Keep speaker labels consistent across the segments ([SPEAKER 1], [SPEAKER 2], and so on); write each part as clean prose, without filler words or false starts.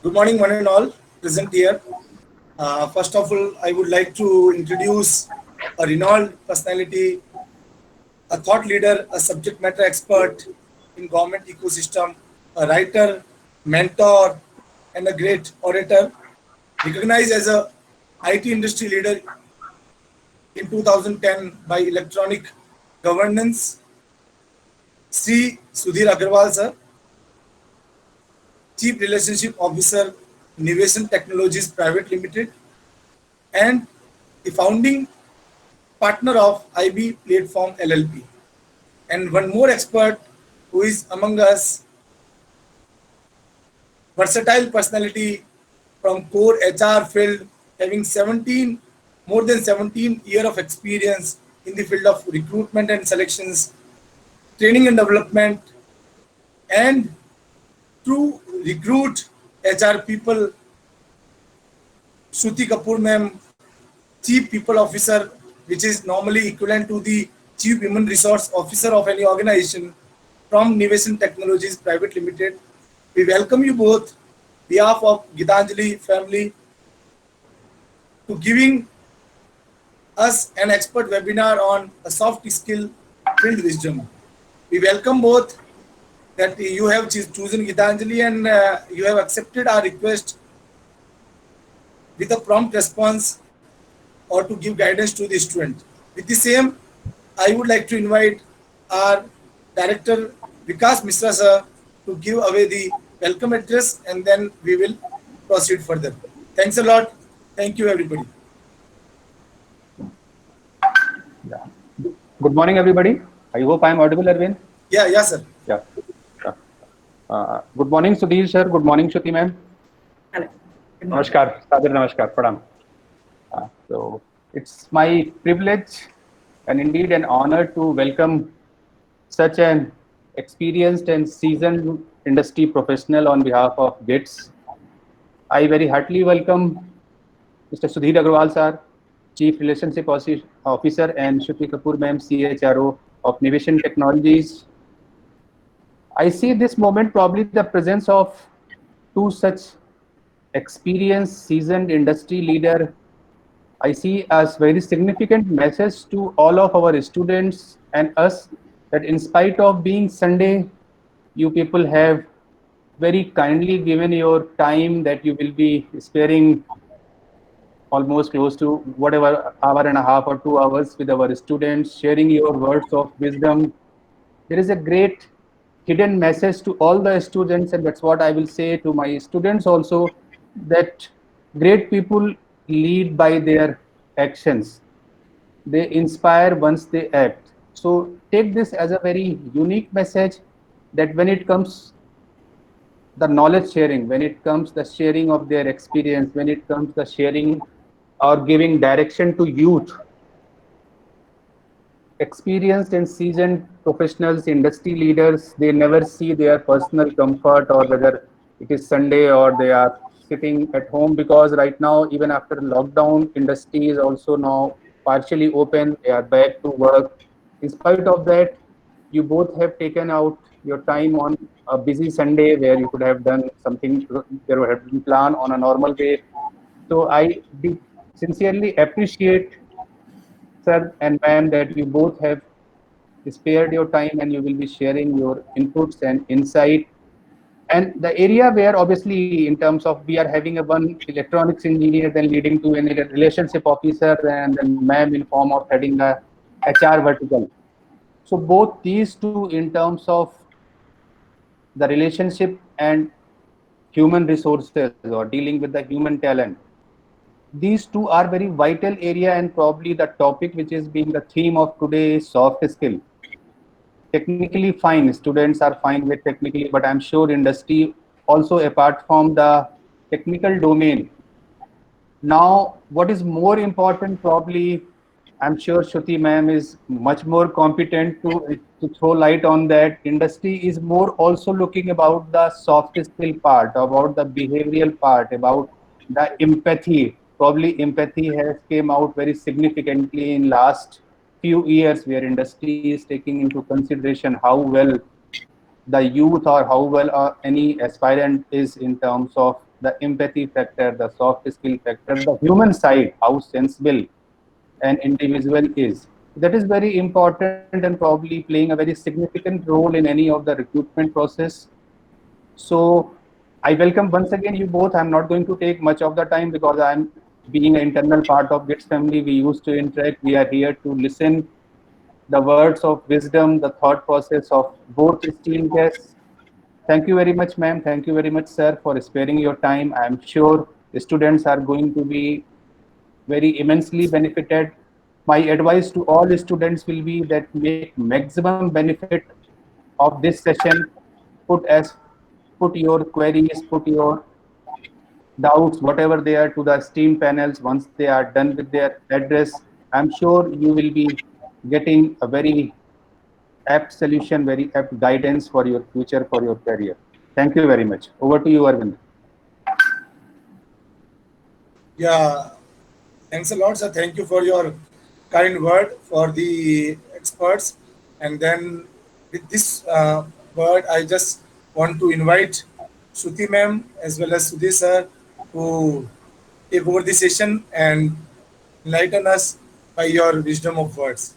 [SPEAKER 1] Good morning, one and all present here. First of all, I would like to introduce a renowned personality, a thought leader, a subject matter expert in government ecosystem, a writer, mentor, and a great orator, recognized as a IT industry leader in 2010 by Electronic Governance, Sri Sudhir Agarwal sir, Chief Relationship Officer, Innovation Technologies Private Limited, and the founding partner of IB Platform LLP. And one more expert who is among us, versatile personality from core HR field, having more than 17 years of experience in the field of recruitment and selections, training and development, and to recruit HR people. Shruti Kapoor ma'am, Chief People Officer, which is normally equivalent to the Chief Human Resource Officer of any organization from Innovation Technologies Private Limited. We welcome you both, behalf of Gitanjali family, to giving us an expert webinar on a soft skill build wisdom. We welcome both that you have chosen Gitanjali and you have accepted our request with a prompt response or to give guidance to the student. With the same, I would like to invite our director Vikas Misra sir to give away the welcome address, and then we will proceed further. Thanks a lot. Thank you, everybody.
[SPEAKER 2] Yeah. Good morning, everybody. I hope I am audible, Arvind.
[SPEAKER 1] Yeah, sir.
[SPEAKER 2] Yeah. Good morning, Sudhir sir. Good morning, Shruti ma'am.
[SPEAKER 3] Hello.
[SPEAKER 2] Namaskar. Sadir Namaskar. Pradam. So it's my privilege and indeed an honor to welcome such an experienced and seasoned industry professional on behalf of GITS. I very heartily welcome Mr. Sudhir Agarwal sir, Chief Relationship Officer, and Shruti Kapoor ma'am, CHRO of Innovation Technologies. I see this moment probably the presence of two such experienced, seasoned industry leader. I see as very significant message to all of our students and us that in spite of being Sunday, you people have very kindly given your time that you will be sparing almost close to whatever hour and a half or 2 hours with our students, sharing your words of wisdom. There is a great hidden message to all the students, and that's what I will say to my students also, that great people lead by their actions. They inspire once they act. So take this as a very unique message that when it comes the knowledge sharing, when it comes the sharing of their experience, when it comes the sharing or giving direction to youth, experienced and seasoned professionals, industry leaders, they never see their personal comfort or whether it is Sunday or they are sitting at home, because right now, even after lockdown, industry is also now partially open. They are back to work. In spite of that, you both have taken out your time on a busy Sunday where you could have done something, there would have been planned on a normal way. So I sincerely appreciate, sir and ma'am, that you both have spared your time and you will be sharing your inputs and insight. And the area where obviously in terms of we are having a one electronics engineer then leading to a relationship officer and then ma'am in form of heading the HR vertical. So both these two in terms of the relationship and human resources or dealing with the human talent, these two are very vital area, and probably the topic which is being the theme of today is soft skill. Technically fine, students are fine with technically, but I'm sure industry also, apart from the technical domain, now what is more important, probably I'm sure Shruti ma'am is much more competent to throw light on that. Industry is more also looking about the soft skill part, about the behavioral part, about the empathy. Probably empathy has came out very significantly in last few years, where industry is taking into consideration how well the youth or how well any aspirant is in terms of the empathy factor, the soft skill factor, the human side, how sensible an individual is. That is very important and probably playing a very significant role in any of the recruitment process. So I welcome once again you both. I'm not going to take much of the time because I'm being an internal part of GITS family. We used to interact. We are here to listen the words of wisdom, the thought process of both esteemed guests. Thank you very much, ma'am. Thank you very much, sir, for sparing your time. I'm sure the students are going to be very immensely benefited. My advice to all students will be that make maximum benefit of this session. Put your queries, put your doubts, whatever they are, to the STEAM panels. Once they are done with their address, I'm sure you will be getting a very apt solution, very apt guidance for your future, for your career. Thank you very much. Over to you, Arvind.
[SPEAKER 1] Yeah, thanks a lot, sir. Thank you for your kind word for the experts. And then with this word, I just want to invite Shruti ma'am as well as Sudhi sir to take over the session and enlighten us by your wisdom of words.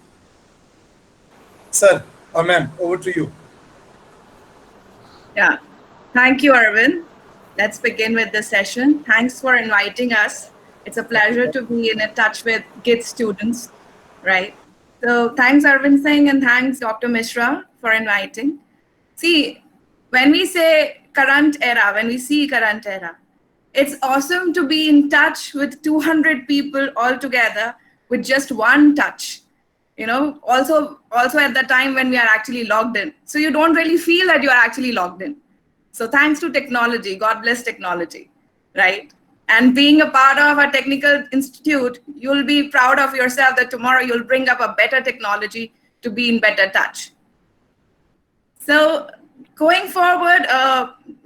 [SPEAKER 1] Sir or ma'am, over to you.
[SPEAKER 3] Yeah. Thank you, Arvind. Let's begin with the session. Thanks for inviting us. It's a pleasure to be in touch with GITS students, right? So thanks, Arvind Singh, and thanks, Dr. Mishra, for inviting. See, when we say current era, when we see current era, it's awesome to be in touch with 200 people all together with just one touch. You know, also at the time when we are actually logged in. So you don't really feel that you are actually logged in. So thanks to technology, God bless technology, right? And being a part of a technical institute, you'll be proud of yourself that tomorrow you'll bring up a better technology to be in better touch. So going forward,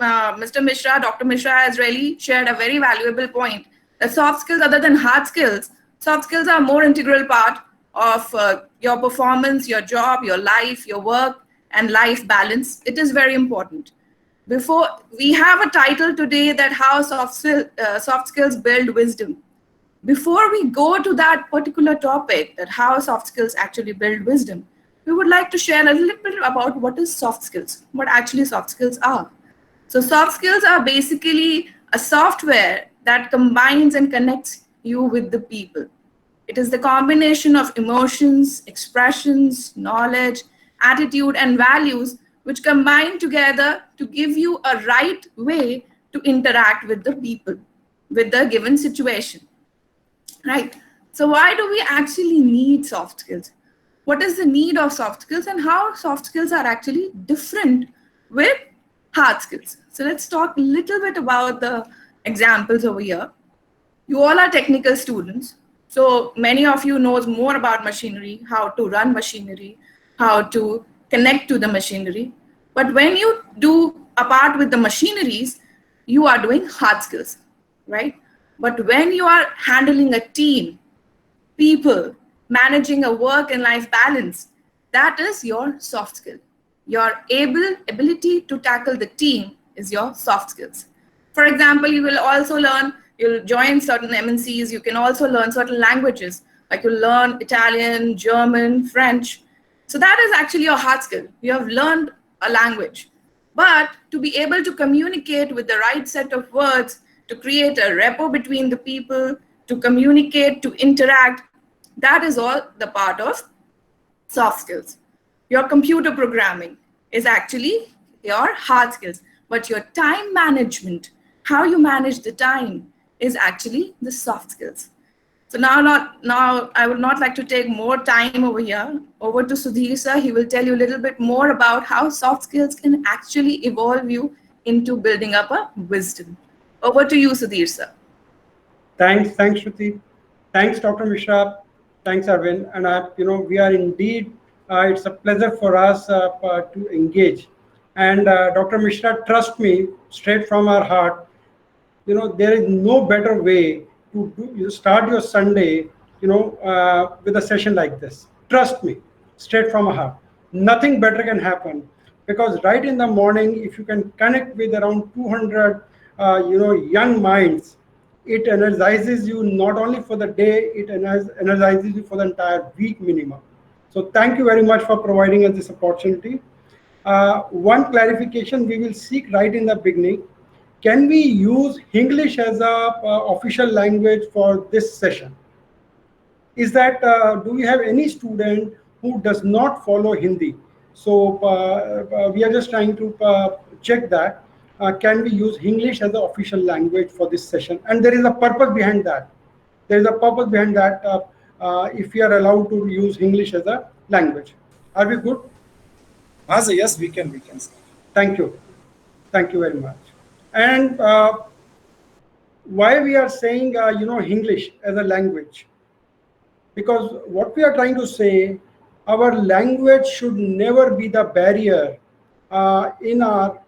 [SPEAKER 3] Mr. Mishra, Dr. Mishra has really shared a very valuable point that soft skills other than hard skills, soft skills are a more integral part of your performance, your job, your life, your work, and life balance. It is very important. Before we have a title today that how soft skills build wisdom. Before we go to that particular topic, that how soft skills actually build wisdom, we would like to share a little bit about what is soft skills, what actually soft skills are. So soft skills are basically a software that combines and connects you with the people. It is the combination of emotions, expressions, knowledge, attitude, and values which combine together to give you a right way to interact with the people, with the given situation, right? So why do we actually need soft skills? What is the need of soft skills and how soft skills are actually different with hard skills? So let's talk a little bit about the examples over here. You all are technical students. So many of you knows more about machinery, how to run machinery, how to connect to the machinery. But when you do a part with the machineries, you are doing hard skills, right? But when you are handling a team, people, managing a work and life balance, that is your soft skill. Your ability to tackle the team is your soft skills. For example, you will also learn, you'll join certain MNCs, you can also learn certain languages, like you'll learn Italian, German, French. So that is actually your hard skill. You have learned a language. But to be able to communicate with the right set of words, to create a rapport between the people, to communicate, to interact, that is all the part of soft skills. Your computer programming is actually your hard skills, but your time management, how you manage the time, is actually the soft skills. So now I would not like to take more time over here. Over to Sudhir sir. He will tell you a little bit more about how soft skills can actually evolve you into building up a wisdom. Over to you, Sudhir sir.
[SPEAKER 4] Thanks, Shruti. Thanks, Dr. Mishra. Thanks, Arvind. And we are indeed. It's a pleasure for us to engage. And Dr. Mishra, trust me, straight from our heart. There is no better way to start your Sunday, with a session like this. Trust me, straight from our heart. Nothing better can happen, because right in the morning, if you can connect with around 200 young minds, it energizes you not only for the day, it energizes you for the entire week minimum. So thank you very much for providing us this opportunity. One clarification we will seek right in the beginning. Can we use English as a official language for this session? Is that, do we have any student who does not follow Hindi? So we are just trying to check that. Can we use English as the official language for this session? And there is a purpose behind that. There is a purpose behind that if we are allowed to use English as a language. Are we good?
[SPEAKER 1] Sir, yes, we can. Sir.
[SPEAKER 4] Thank you. Thank you very much. And why we are saying, English as a language? Because what we are trying to say, our language should never be the barrier in our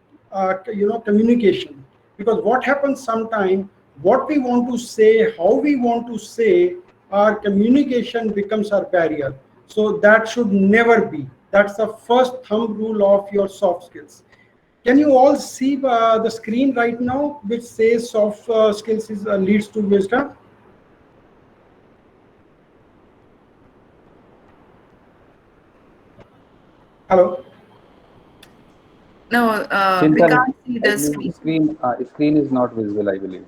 [SPEAKER 4] communication. Because what happens sometimes, what we want to say, how we want to say, our communication becomes our barrier. So that should never be. That's the first thumb rule of your soft skills. Can you all see the screen right now, which says soft skills leads to wisdom? Hello?
[SPEAKER 3] No, we
[SPEAKER 2] Chintan,
[SPEAKER 3] can't see the
[SPEAKER 2] I believe
[SPEAKER 3] screen.
[SPEAKER 2] screen is not visible, I believe.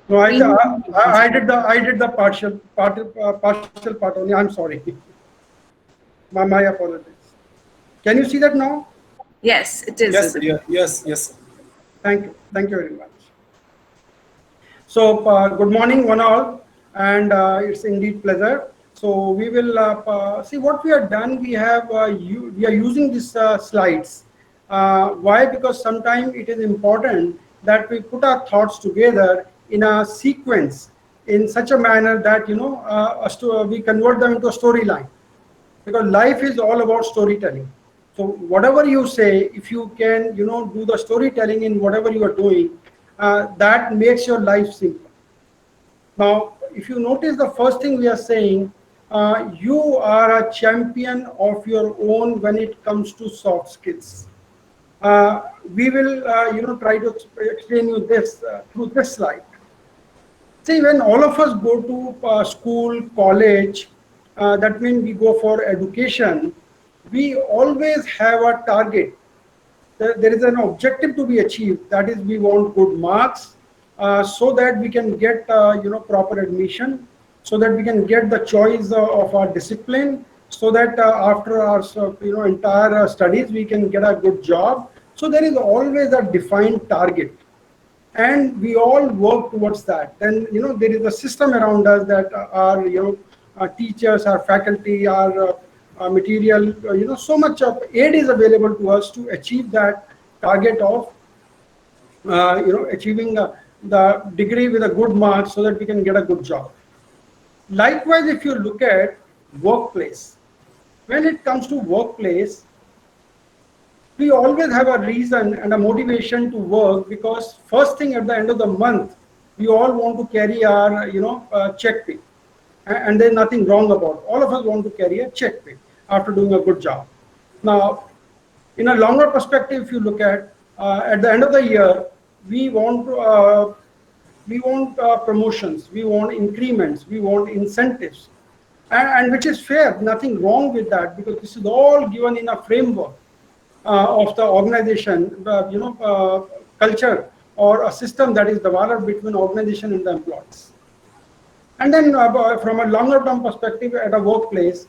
[SPEAKER 4] No, I did the partial part only. I'm sorry. My apologies. Can you see that now?
[SPEAKER 3] Yes, it is.
[SPEAKER 1] Yes,
[SPEAKER 3] visible.
[SPEAKER 1] yes.
[SPEAKER 4] Thank you very much. So good morning, one all, and it's indeed pleasure. So we will see what we have done. We have we are using these slides. Why? Because sometimes it is important that we put our thoughts together in a sequence in such a manner that we convert them into a storyline. Because life is all about storytelling. So whatever you say, if you can do the storytelling in whatever you are doing, that makes your life simple. Now, if you notice, the first thing we are saying, you are a champion of your own when it comes to soft skills. We will try to explain you this through this slide. See, when all of us go to school, college, that means we go for education, we always have a target. There is an objective to be achieved. That is, we want good marks so that we can get proper admission, so that we can get the choice of our discipline, so that after our entire studies we can get a good job. So there is always a defined target, and we all work towards that. Then there is a system around us that our teachers, our faculty, our material, so much of aid is available to us to achieve that target of achieving the degree with a good mark so that we can get a good job. Likewise, if you look at workplace, when it comes to workplace, we always have a reason and a motivation to work, because first thing at the end of the month, we all want to carry our check pay, and there's nothing wrong about it. All of us want to carry a check pay after doing a good job. Now, in a longer perspective, if you look at the end of the year, we want promotions, we want increments, we want incentives, and which is fair. Nothing wrong with that, because this is all given in a framework of the organization, culture or a system that is developed between organization and the employees. And then from a longer term perspective at a workplace,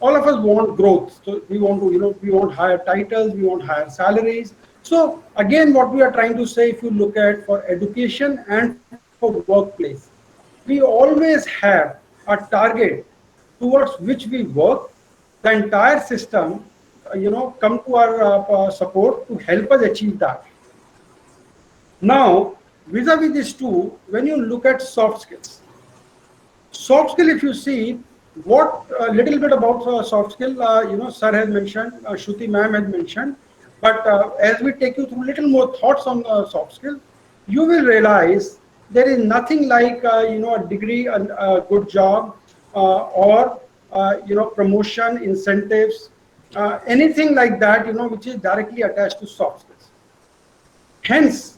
[SPEAKER 4] all of us want growth. So we want to, we want higher titles, we want higher salaries. So again, what we are trying to say, if you look at for education and for workplace, we always have a target towards which we work. The entire system, come to our support to help us achieve that. Now, vis-a-vis these two, when you look at soft skills, if you see what a little bit about soft skill, sir has mentioned, Shruti ma'am has mentioned, but as we take you through a little more thoughts on soft skill, you will realize there is nothing like a degree, a good job, or promotion, incentives, anything like that, which is directly attached to soft skills. Hence,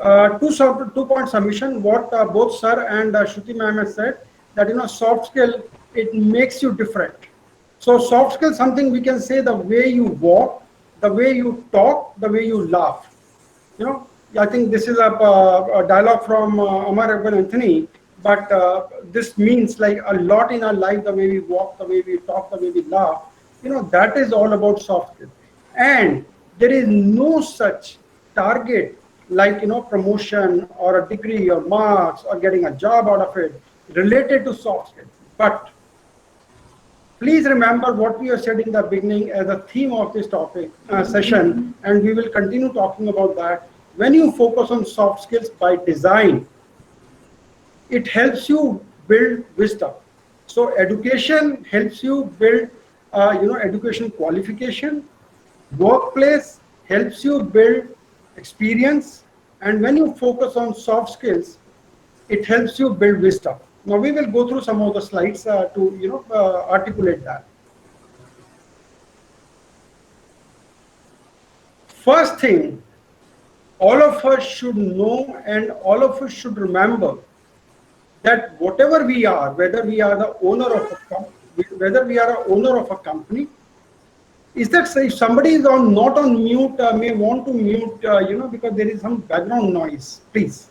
[SPEAKER 4] Two-point submission. What both sir and Shruti ma'am has said, that soft skill, it makes you different. So soft skill, something we can say, the way you walk, the way you talk, the way you laugh. I think this is a dialogue from Amar Ibn Anthony, but this means like a lot in our life, the way we walk, the way we talk, the way we laugh. That is all about soft skill. And there is no such target like promotion or a degree or marks or getting a job out of it related to soft skills. But please remember what we have said in the beginning as a theme of this topic session, and we will continue talking about that. When you focus on soft skills by design, it helps you build wisdom. So education helps you build education qualification. Workplace helps you build experience, and when you focus on soft skills, it helps you build wisdom. Now we will go through some of the slides to articulate that. First thing, all of us should know and all of us should remember that whatever we are, whether we are the owner of a company, is that if somebody is not on mute, may want to mute, because there is some background noise, please.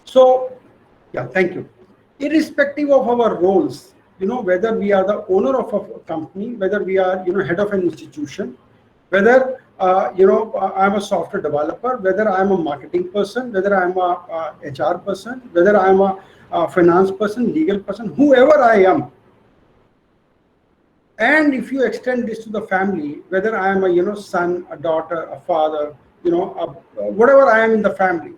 [SPEAKER 4] So, yeah, thank you. Irrespective of our roles, whether we are the owner of a company, whether we are, head of an institution, whether, I'm a software developer, whether I'm a marketing person, whether I'm a HR person, whether I'm a finance person, legal person, whoever I am. And if you extend this to the family, whether I am a son, a daughter, a father, whatever I am in the family,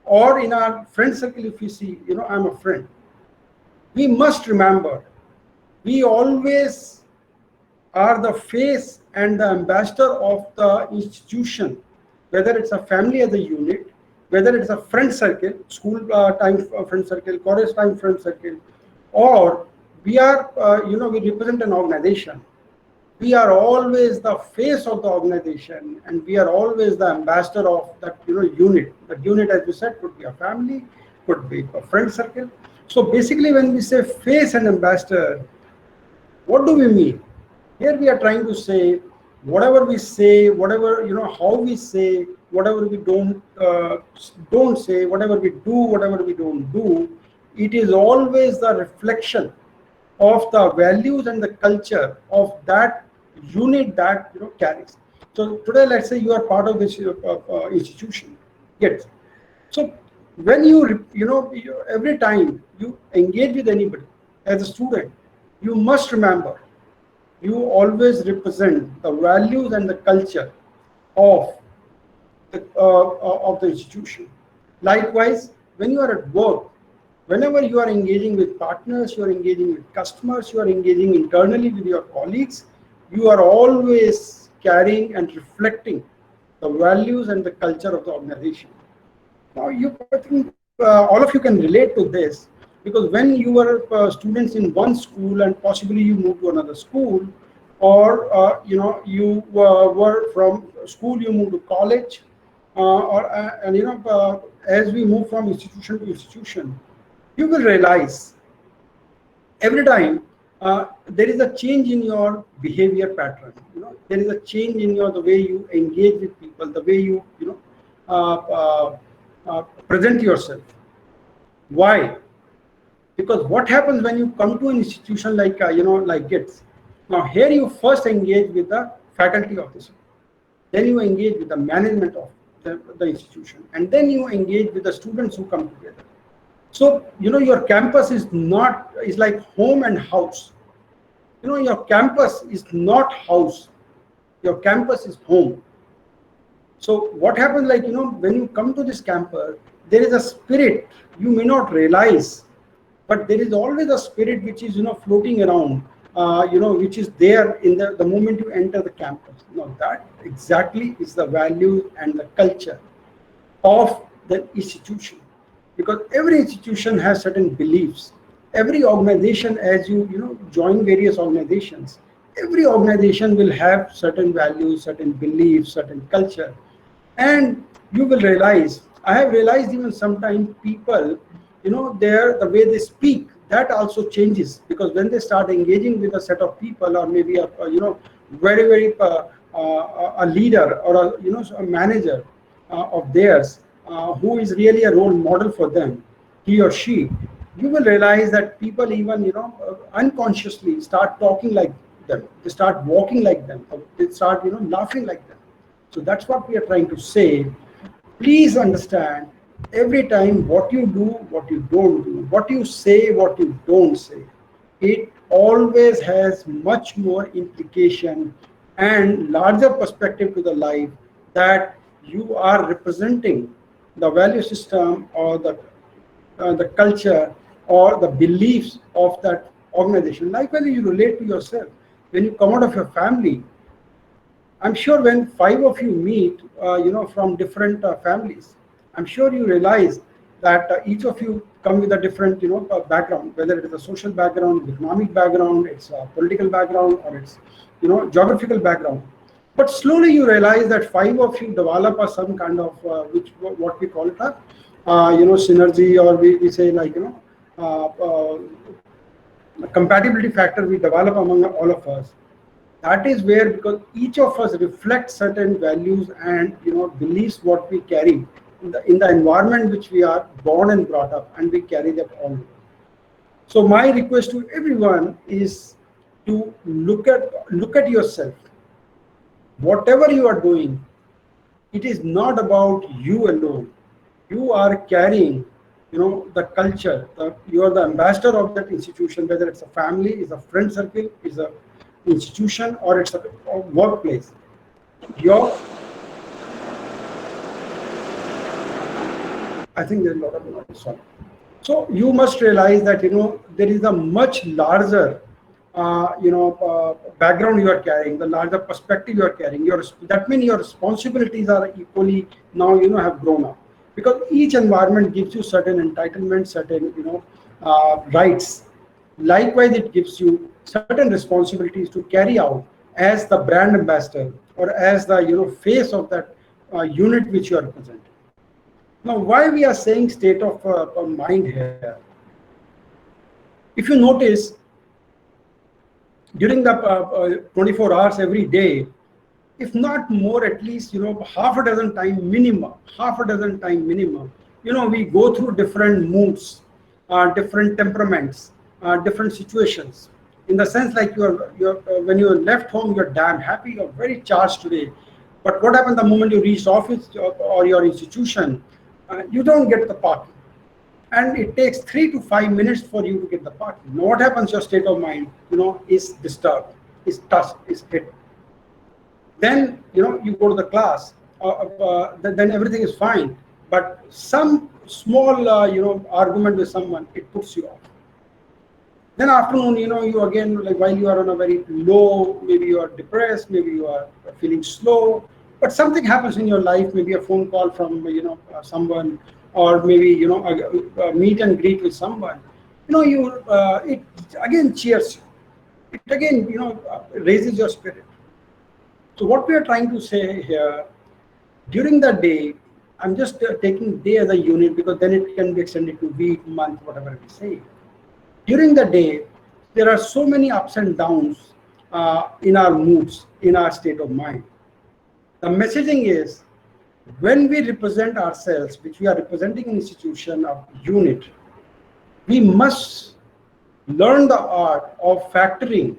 [SPEAKER 4] or in our friend circle, if you see, I'm a friend, we must remember, we always are the face and the ambassador of the institution, whether it's a family as a unit, whether it's a friend circle, school time friend circle, college time friend circle, or we are, we represent an organization. We are always the face of the organization, and we are always the ambassador of that, unit. That unit, as we said, could be a family, could be a friend circle. So basically, when we say face and ambassador, what do we mean? Here we are trying to say, whatever we say, whatever, how we say, whatever we don't say, whatever we do, whatever we don't do, it is always the reflection of the values and the culture of that unit that carries. So today, let's say you are part of this institution. Yes. So when you every time you engage with anybody as a student, you must remember you always represent the values and the culture of the institution. Likewise, when you are at work, whenever you are engaging with partners, you are engaging with customers, you are engaging internally with your colleagues, you are always carrying and reflecting the values and the culture of the organization. Now, I think all of you can relate to this, because when you were students in one school and possibly you moved to another school, or you were from school, you moved to college, as we move from institution to institution, you will realize every time there is a change in your behavior pattern. There is a change in the way you engage with people, the way you present yourself. Why? Because what happens when you come to an institution like like GITS? Now here you first engage with the faculty of the school, then you engage with the management of the institution, and then you engage with the students who come together. So your campus is like home and house. Your campus is not house. Your campus is home. So what happens, like when you come to this campus, there is a spirit you may not realize, but there is always a spirit which is floating around, which is there in the moment you enter the campus. That exactly is the value and the culture of the institution. Because every institution has certain beliefs. Every organization, as you join various organizations, every organization will have certain values, certain beliefs, certain culture. And you will realize, I have realized even sometimes people, the way they speak, that also changes, because when they start engaging with a set of people, or maybe very very a leader, or a manager of theirs, who is really a role model for them, he or she, you will realize that people even unconsciously start talking like them, they start walking like them, or they start laughing like them. So that's what we are trying to say. Please understand, every time what you do, what you don't do, what you say, what you don't say, it always has much more implication and larger perspective to the life, that you are representing the value system, or the culture, or the beliefs of that organization. Likewise, you relate to yourself. When you come out of your family, I'm sure when five of you meet, from different families, I'm sure you realize that each of you come with a different, background, whether it is a social background, economic background, it's a political background, or it's, geographical background. But slowly you realize that five of you develop a some kind of, what we call it synergy, or we say like, compatibility factor we develop among all of us. That is where, because each of us reflects certain values and beliefs what we carry in the environment which we are born and brought up, and we carry that on. So my request to everyone is to look at yourself. Whatever you are doing, it is not about you alone. You are carrying the culture. You are the ambassador of that institution, whether it's a family, is a friend circle, is a institution, or it's a workplace. I think there's a lot of noise. Sorry. So you must realize that there is a much larger background you are carrying, the larger perspective you are carrying. That means your responsibilities are equally now have grown up, because each environment gives you certain entitlements, certain rights. Likewise, it gives you certain responsibilities to carry out as the brand ambassador, or as the face of that unit which you are representing. Now, why we are saying state of mind here? If you notice, during the 24 hours every day, if not more, at least half a dozen time minimum, we go through different moods, different temperaments, different situations. In the sense, like when you left home, you're damn happy, you're very charged today. But what happens the moment you reach office or your institution? You don't get the parking, and it takes 3 to 5 minutes for you to get the parking. Now, what happens? Your state of mind, is disturbed, is touched, is hit. Then you go to the class, then everything is fine. But some small argument with someone, it puts you off. Then afternoon, you again, like while you are on a very low, maybe you are depressed, maybe you are feeling slow, but something happens in your life, maybe a phone call from someone, or maybe a meet and greet with someone. It again cheers you. It again raises your spirit. So what we are trying to say here, during the day, I'm just taking day as a unit, because then it can be extended to week, month, whatever we say. During the day, there are so many ups and downs in our moods, in our state of mind. The messaging is, when we represent ourselves, which we are representing an institution of unit, we must learn the art of factoring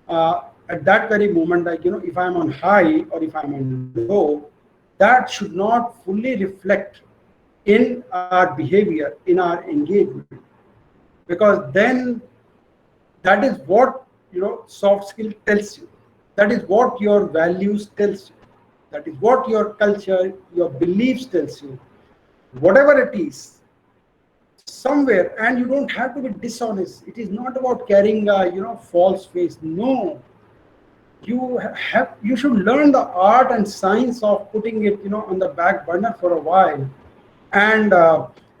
[SPEAKER 4] at that very moment, like, if I'm on high or if I'm on low, that should not fully reflect in our behavior, in our engagement. Because then that is what soft skill tells you. That is what your values tells you. That is what your culture, your beliefs tells you. Whatever it is, somewhere, and you don't have to be dishonest. It is not about carrying a false face. No, you should learn the art and science of putting it on the back burner for a while, and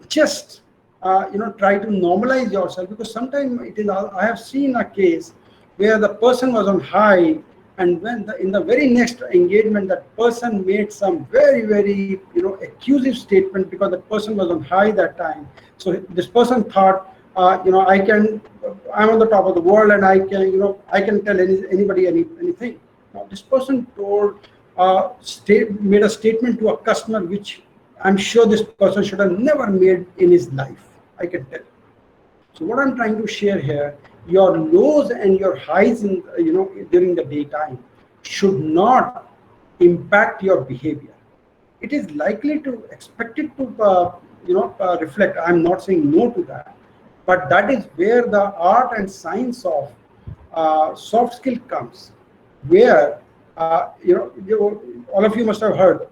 [SPEAKER 4] just try to normalize yourself. Because sometimes it is, I have seen a case where the person was on high, And when in the very next engagement, that person made some very, very, accusive statement, because the person was on high that time. So this person thought, I'm on the top of the world, and I can, I can tell anybody anything. Now this person made a statement to a customer, which I'm sure this person should have never made in his life. I can tell. So what I'm trying to share here, your lows and your highs in during the daytime should not impact your behavior. It is likely to expect it to reflect. I'm not saying no to that, but that is where the art and science of soft skill comes, where all of you must have heard,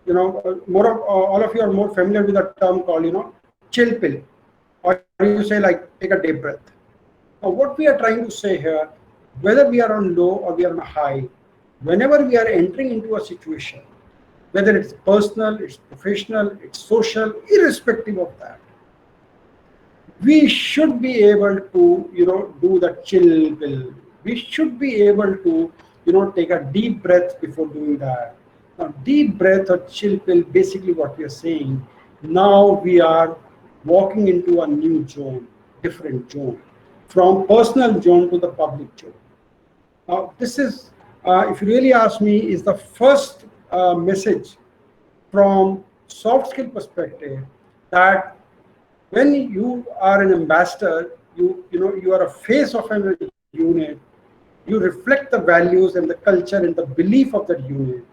[SPEAKER 4] all of you are more familiar with a term called chill pill, or you say like take a deep breath. Now what we are trying to say here, whether we are on low or we are on high, whenever we are entering into a situation, whether it's personal, it's professional, it's social, irrespective of that, we should be able to do the chill pill. We should be able to take a deep breath before doing that. Now deep breath or chill pill, basically what we are saying, now we are walking into a new zone, different zone, from personal zone to the public zone. Now this is, if you really ask me, is the first message from soft skill perspective, that when you are an ambassador, you are a face of a unit, you reflect the values and the culture and the belief of that unit.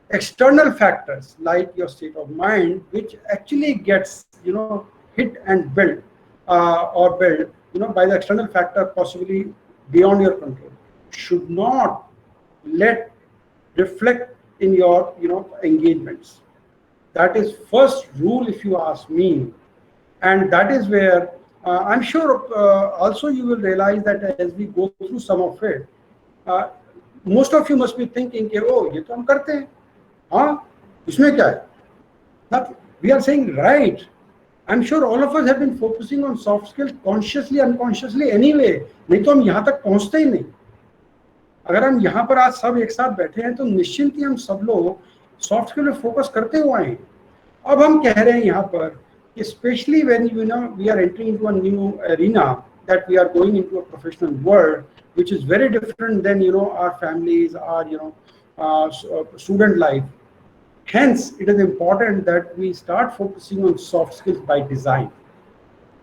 [SPEAKER 4] External factors like your state of mind, which actually gets hit and built or built by the external factor, possibly beyond your control, should not let reflect in your engagements. That is first rule, if you ask me. And that is where I'm sure also you will realize that as we go through some of it, most of you must be thinking, oh, ye to hum karte hain. हाँ, इसमें क्या है? Nothing. We are saying right. I'm sure all of us have been focusing on soft skills consciously, unconsciously anyway. नहीं तो हम यहाँ तक पहुँचते ही नहीं. अगर हम यहाँ पर आज सब एक साथ बैठे हैं तो निश्चिंत ही हम सब लोग सॉफ्ट स्किल पे फोकस करते हुए हैं. अब हम कह रहे हैं यहाँ पर, especially when we are entering into a new arena, that we are going into a professional world, which is very different than our families, our student life. Hence, it is important that we start focusing on soft skills by design.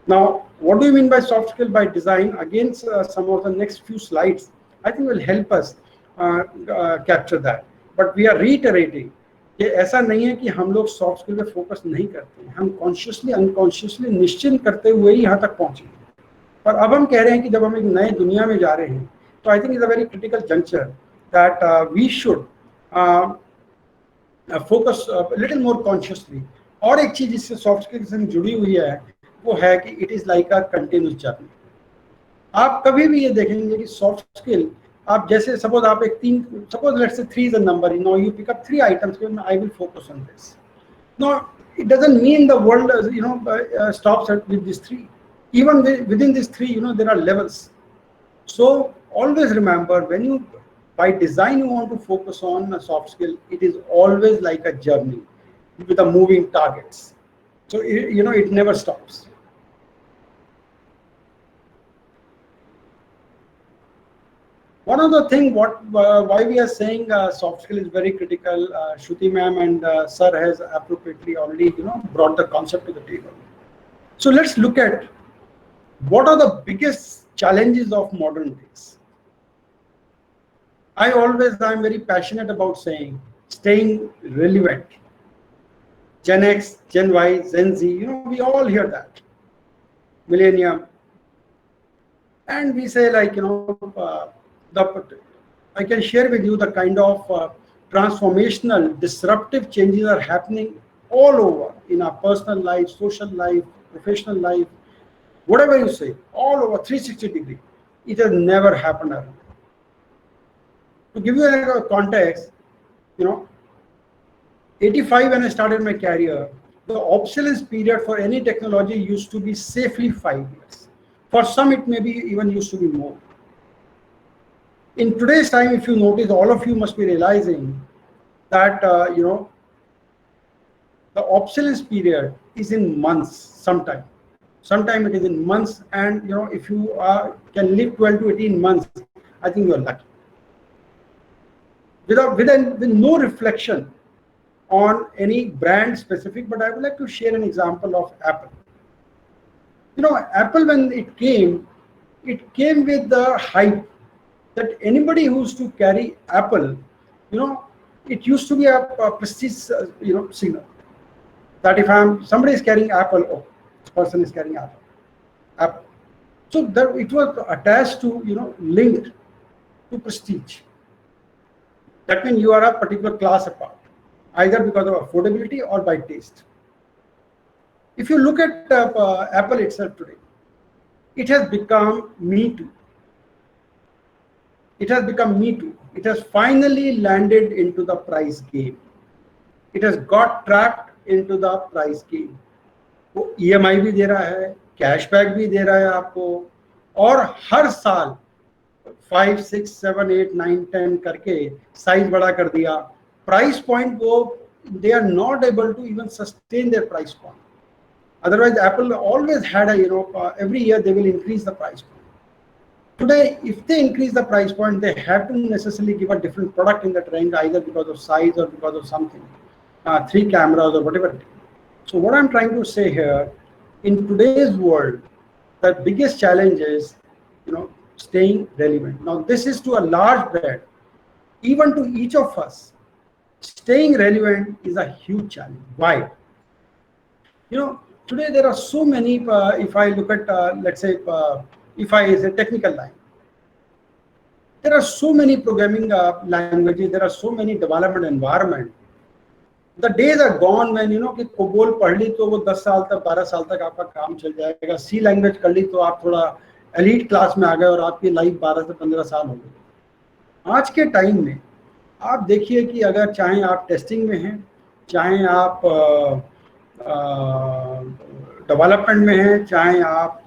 [SPEAKER 4] Now, what do you mean by soft skill by design? Again, some of the next few slides, I think, will help us capture that. But we are reiterating, ये ऐसा नहीं है कि हम लोग soft skill पे focus नहीं करते हैं. हम कॉन्शियसली अनकॉन्शियसली निश्चिंत करते हुए ही यहाँ तक पहुँचे. पर अब हम कह रहे हैं कि जब हम एक नए दुनिया में जा रहे हैं, तो I think is a very critical juncture that we should focus little more consciously. और एक चीज इससे सॉफ्ट स्किल से जुड़ी हुई है, वो है कि it is like a continuous journey. आप कभी भी ये देखेंगे कि सॉफ्ट स्किल, आप जैसे सपोज आप suppose let's say 3 is a number, you pick up 3 items, I will focus on this. No, it doesn't mean the world stops with these 3. Even within these 3, there are levels. So always remember, when you by design you want to focus on a soft skill, it is always like a journey with a moving targets. So it never stops. One other thing, why we are saying soft skill is very critical, Shruti ma'am and sir has appropriately already brought the concept to the table. So let's look at what are the biggest challenges of modern days. I'm very passionate about saying staying relevant. Gen X, Gen Y, Gen Z, we all hear that. Millennium. And we say like, I can share with you the kind of transformational, disruptive changes are happening all over in our personal life, social life, professional life, whatever you say, all over 360 degree. It has never happened earlier. To give you a context, 85 when I started my career, the obsolescence period for any technology used to be safely 5 years. For some, it maybe even used to be more. In today's time, if you notice, all of you must be realizing that the obsolescence period is in months. Sometime it is in months, and if you can live 12 to 18 months, I think you are lucky. With no reflection on any brand specific, but I would like to share an example of Apple. Apple, when it came with the hype that anybody who used to carry Apple, it used to be a prestige, signal. That if somebody is carrying Apple, oh, this person is carrying Apple. So that it was attached to, linked to prestige. That means you are a particular class apart, either because of affordability or by taste. If you look at Apple itself today, it has become me too. It has finally landed into the price game. It has got trapped into the price game. वो EMI भी दे रहा है, cashback भी दे रहा है आपको, और हर साल 5, 6, 7, 8, 9, 10 करके साइज बड़ा कर दिया. प्राइस पॉइंट वो they are not able to even sustain their price point. Otherwise, Apple always had every year they will increase the price point. Today, if they increase the price point, they have to necessarily give a different product in that range, either because of size or because of something, 3 cameras or whatever. So what I'm trying to say here, in today's world, the biggest challenge is, staying relevant. Now, this is to a large brand, even to each of us. Staying relevant is a huge challenge. Why? Today there are so many, if I look at, let's say, if I is a technical line, there are so many programming languages, there are so many development environment. The days are gone when, कि COBOL पढ़ ली तो वो 10 साल तक 12 साल तक आपका काम चल जाएगा. C लैंग्वेज कर ली तो आप थोड़ा एलीट क्लास में आ गए और आपकी लाइफ 12 से 15 साल हो गई. आज के टाइम में आप देखिए कि अगर चाहे आप टेस्टिंग में हैं, चाहे आप डेवलपमेंट में हैं, चाहे आप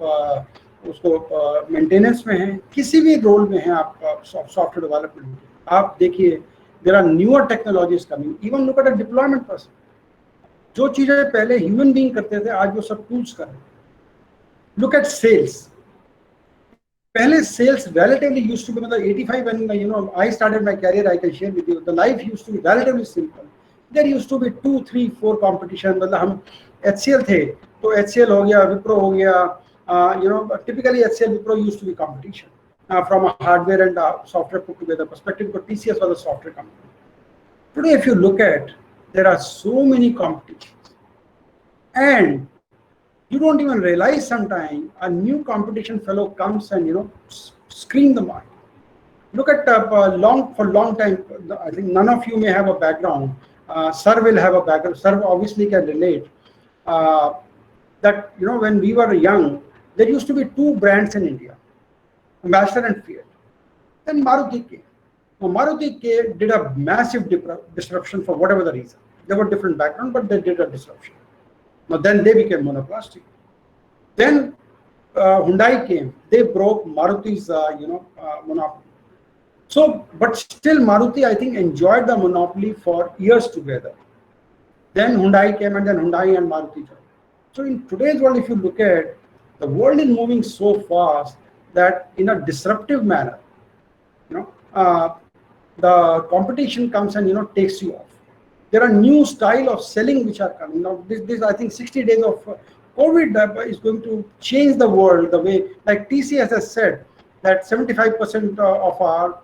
[SPEAKER 4] उसको मेंटेनेंस में हैं, किसी भी रोल में हैं आप सॉफ्टवेयर डेवलपमेंट में, आप देखिए there are newer technologies coming. Even look at a deployment person. जो चीजें पहले ह्यूमन बीइंग करते थे, आज वो सब टूल्स कर रहे हैं. Look at sales. पहले sales relatively used to be, मतलब 85 when I started my career, I can share with you, the life used to be relatively simple. There used to be 2, 3, 4 competition. मतलब हम HCL थे, तो HCL हो गया, Wipro हो गया. Typically HCL Wipro used to be competition. From a hardware and software put together perspective, but TCS was a software company. Today, if you look at, there are so many competitions, and you don't even realize sometimes a new competition fellow comes and screen the market. Look at for long time. I think none of you may have a background. Sir will have a background. Sir obviously can relate. That when we were young, there used to be 2 brands in India. Ambassador and Fiat. Then Maruti came. Now, Maruti did a massive disruption for whatever the reason. They were different background, but they did a disruption. Now, then they became monoplastic. Then Hyundai came. They broke Maruti's monopoly. So, but still Maruti, I think, enjoyed the monopoly for years together. Then Hyundai came, and then Hyundai and Maruti joined. So, in today's world, if you look at, the world is moving so fast that in a disruptive manner, the competition comes and takes you off. There are new style of selling which are coming. Now, this I think 60 days of COVID is going to change the world. The way, like TCS has said, that 75% of our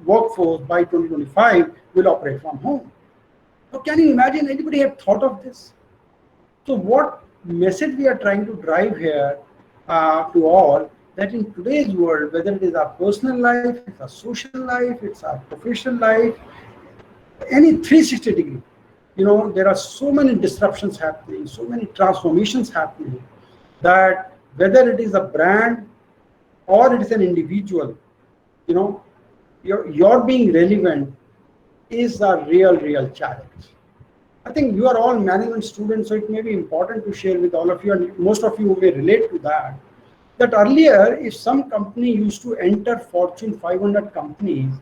[SPEAKER 4] workforce by 2025 will operate from home. So, can you imagine anybody had thought of this? So, what message we are trying to drive here to all? That in today's world, whether it is our personal life, it's our social life, it's our professional life, any 360 degree, there are so many disruptions happening, so many transformations happening, that whether it is a brand or it is an individual, your being relevant is a real challenge. I think you are all management students, so it may be important to share with all of you, and most of you may relate to that. that earlier, if some company used to enter Fortune 500 companies,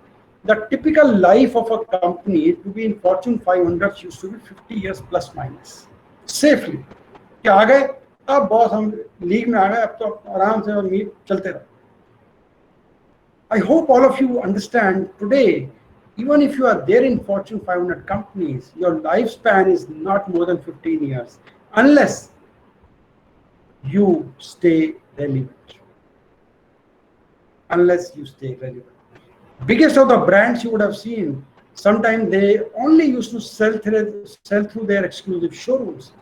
[SPEAKER 4] the typical life of a company to be in Fortune 500 used to be 50 years plus minus, safely. कि आ गए, अब boss हम league में आ गए, अब तो आराम से मीट चलते रहो. I hope all of you understand today, even if you are there in Fortune 500 companies, your lifespan is not more than 15 years, unless you stay relevant. Unless you stay relevant. Biggest of the brands you would have seen, sometimes they only used to sell through their exclusive showrooms.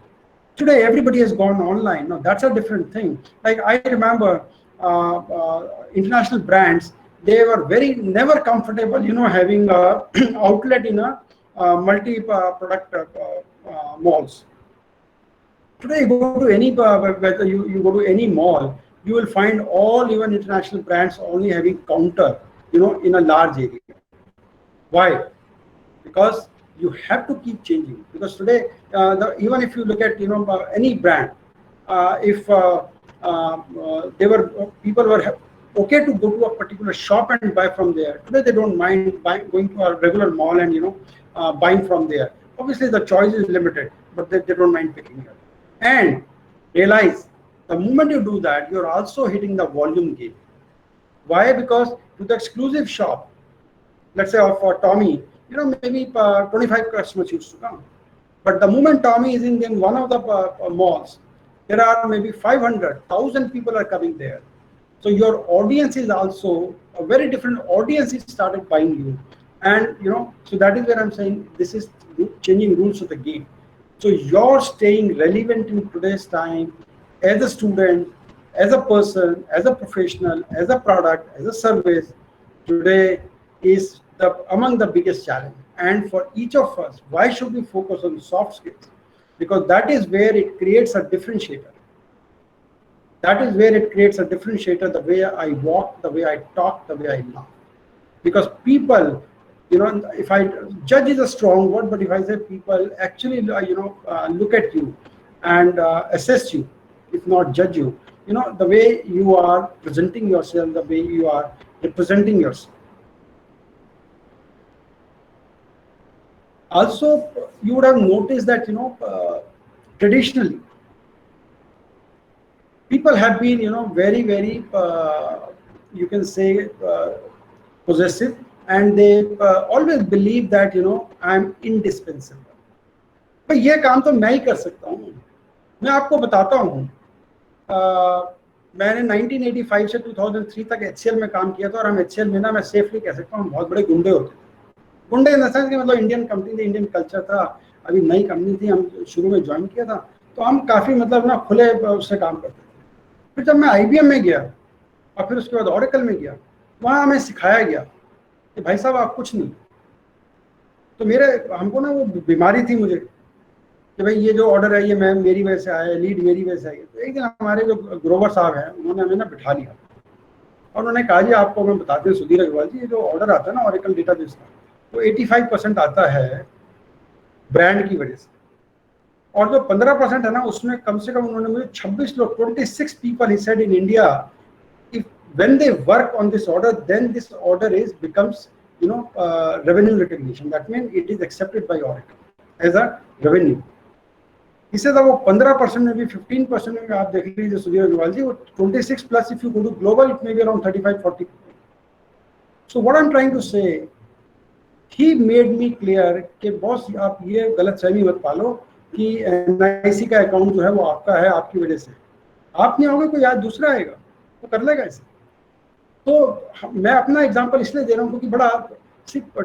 [SPEAKER 4] Today, everybody has gone online. Now, that's a different thing. Like I remember international brands, they were never comfortable, having a outlet in a multi-product malls. Today, you go to any whether you go to any mall, you will find all even international brands only having counter, in a large area. Why? Because you have to keep changing. Because today, even if you look at any brand, if people were okay to go to a particular shop and buy from there, today they don't mind going to a regular mall and buying from there. Obviously, the choice is limited, but they don't mind picking it up. And realize the moment you do that, you're also hitting the volume game. Why? Because to the exclusive shop, let's say for Tommy, maybe 25 customers used to come. But the moment Tommy is in one of the malls, there are maybe 500,000 people are coming there. So your audience is also a very different audience is started buying you. And, so that is where I'm saying this is changing rules of the game. So you're staying relevant in today's time as a student, as a person, as a professional, as a product, as a service, today is among the biggest challenge. And for each of us, why should we focus on soft skills? Because that is where it creates a differentiator. That is where it creates a differentiator, the way I walk, the way I talk, the way I laugh. Because people, if I judge is a strong word, but if I say people actually, look at you and assess you, if not judge you, the way you are presenting yourself, the way you are representing yourself. Also, you would have noticed that, traditionally, people have been, very, very, you can say, possessive, and they always believe that, I'm indispensable. But ये काम तो मैं ही कर सकता हूँ. मैं आपको बताता हूँ. मैंने 1985 से 2003 तक HCL में काम किया था, और हम HCL में मैं सेफली कह सकता हूँ बहुत बड़े गुंडे होते थे. गुंडे इन द सेंस कि मतलब इंडियन कंपनी थी, इंडियन कल्चर था, अभी नई कंपनी थी, हम शुरू में ज्वाइन किया था, तो हम काफ़ी खुले उससे काम करते थे. फिर जब मैं IBM में गया और फिर उसके बाद Oracle में गया, वहाँ हमें सिखाया गया कि भाई साहब आप कुछ नहीं. तो हमको वो बीमारी थी मुझे कि भाई ये जो ऑर्डर है ये मेरी वजह से आया, लीड मेरी वजह से आई. तो एक दिन हमारे जो ग्रोवर साहब हैं, उन्होंने हमें बिठा लिया और उन्होंने कहा जी आपको मैं बताते हैं सुधीर अग्रवाल जी, ये जो ऑर्डर आता है ना Oracle डेटाबेस का, वो 85% आता है ब्रांड की वजह से, और जो 15% है ना, उसमें कम से कम उन्होंने मुझे 26 लोग, 26 people he said in India, if when they work on this order, then this order becomes revenue recognition. That means it is accepted by Oracle as a revenue. He said that वो 15% में भी 15% में भी आप देख लीजिए सुधीर अग्रवाल जी, वो 26 plus if you go to global, it may be around 35-40. So what I'm trying to say, he made me clear कि बॉस आप ये गलत फहमी मत पालो कि NIC का अकाउंट जो है वो आपका है आपकी वजह से. आप नहीं होगे, कोई आज दूसरा आएगा वो कर लेगा इसे. तो मैं अपना एग्जांपल इसलिए दे रहा हूँ क्योंकि बड़ा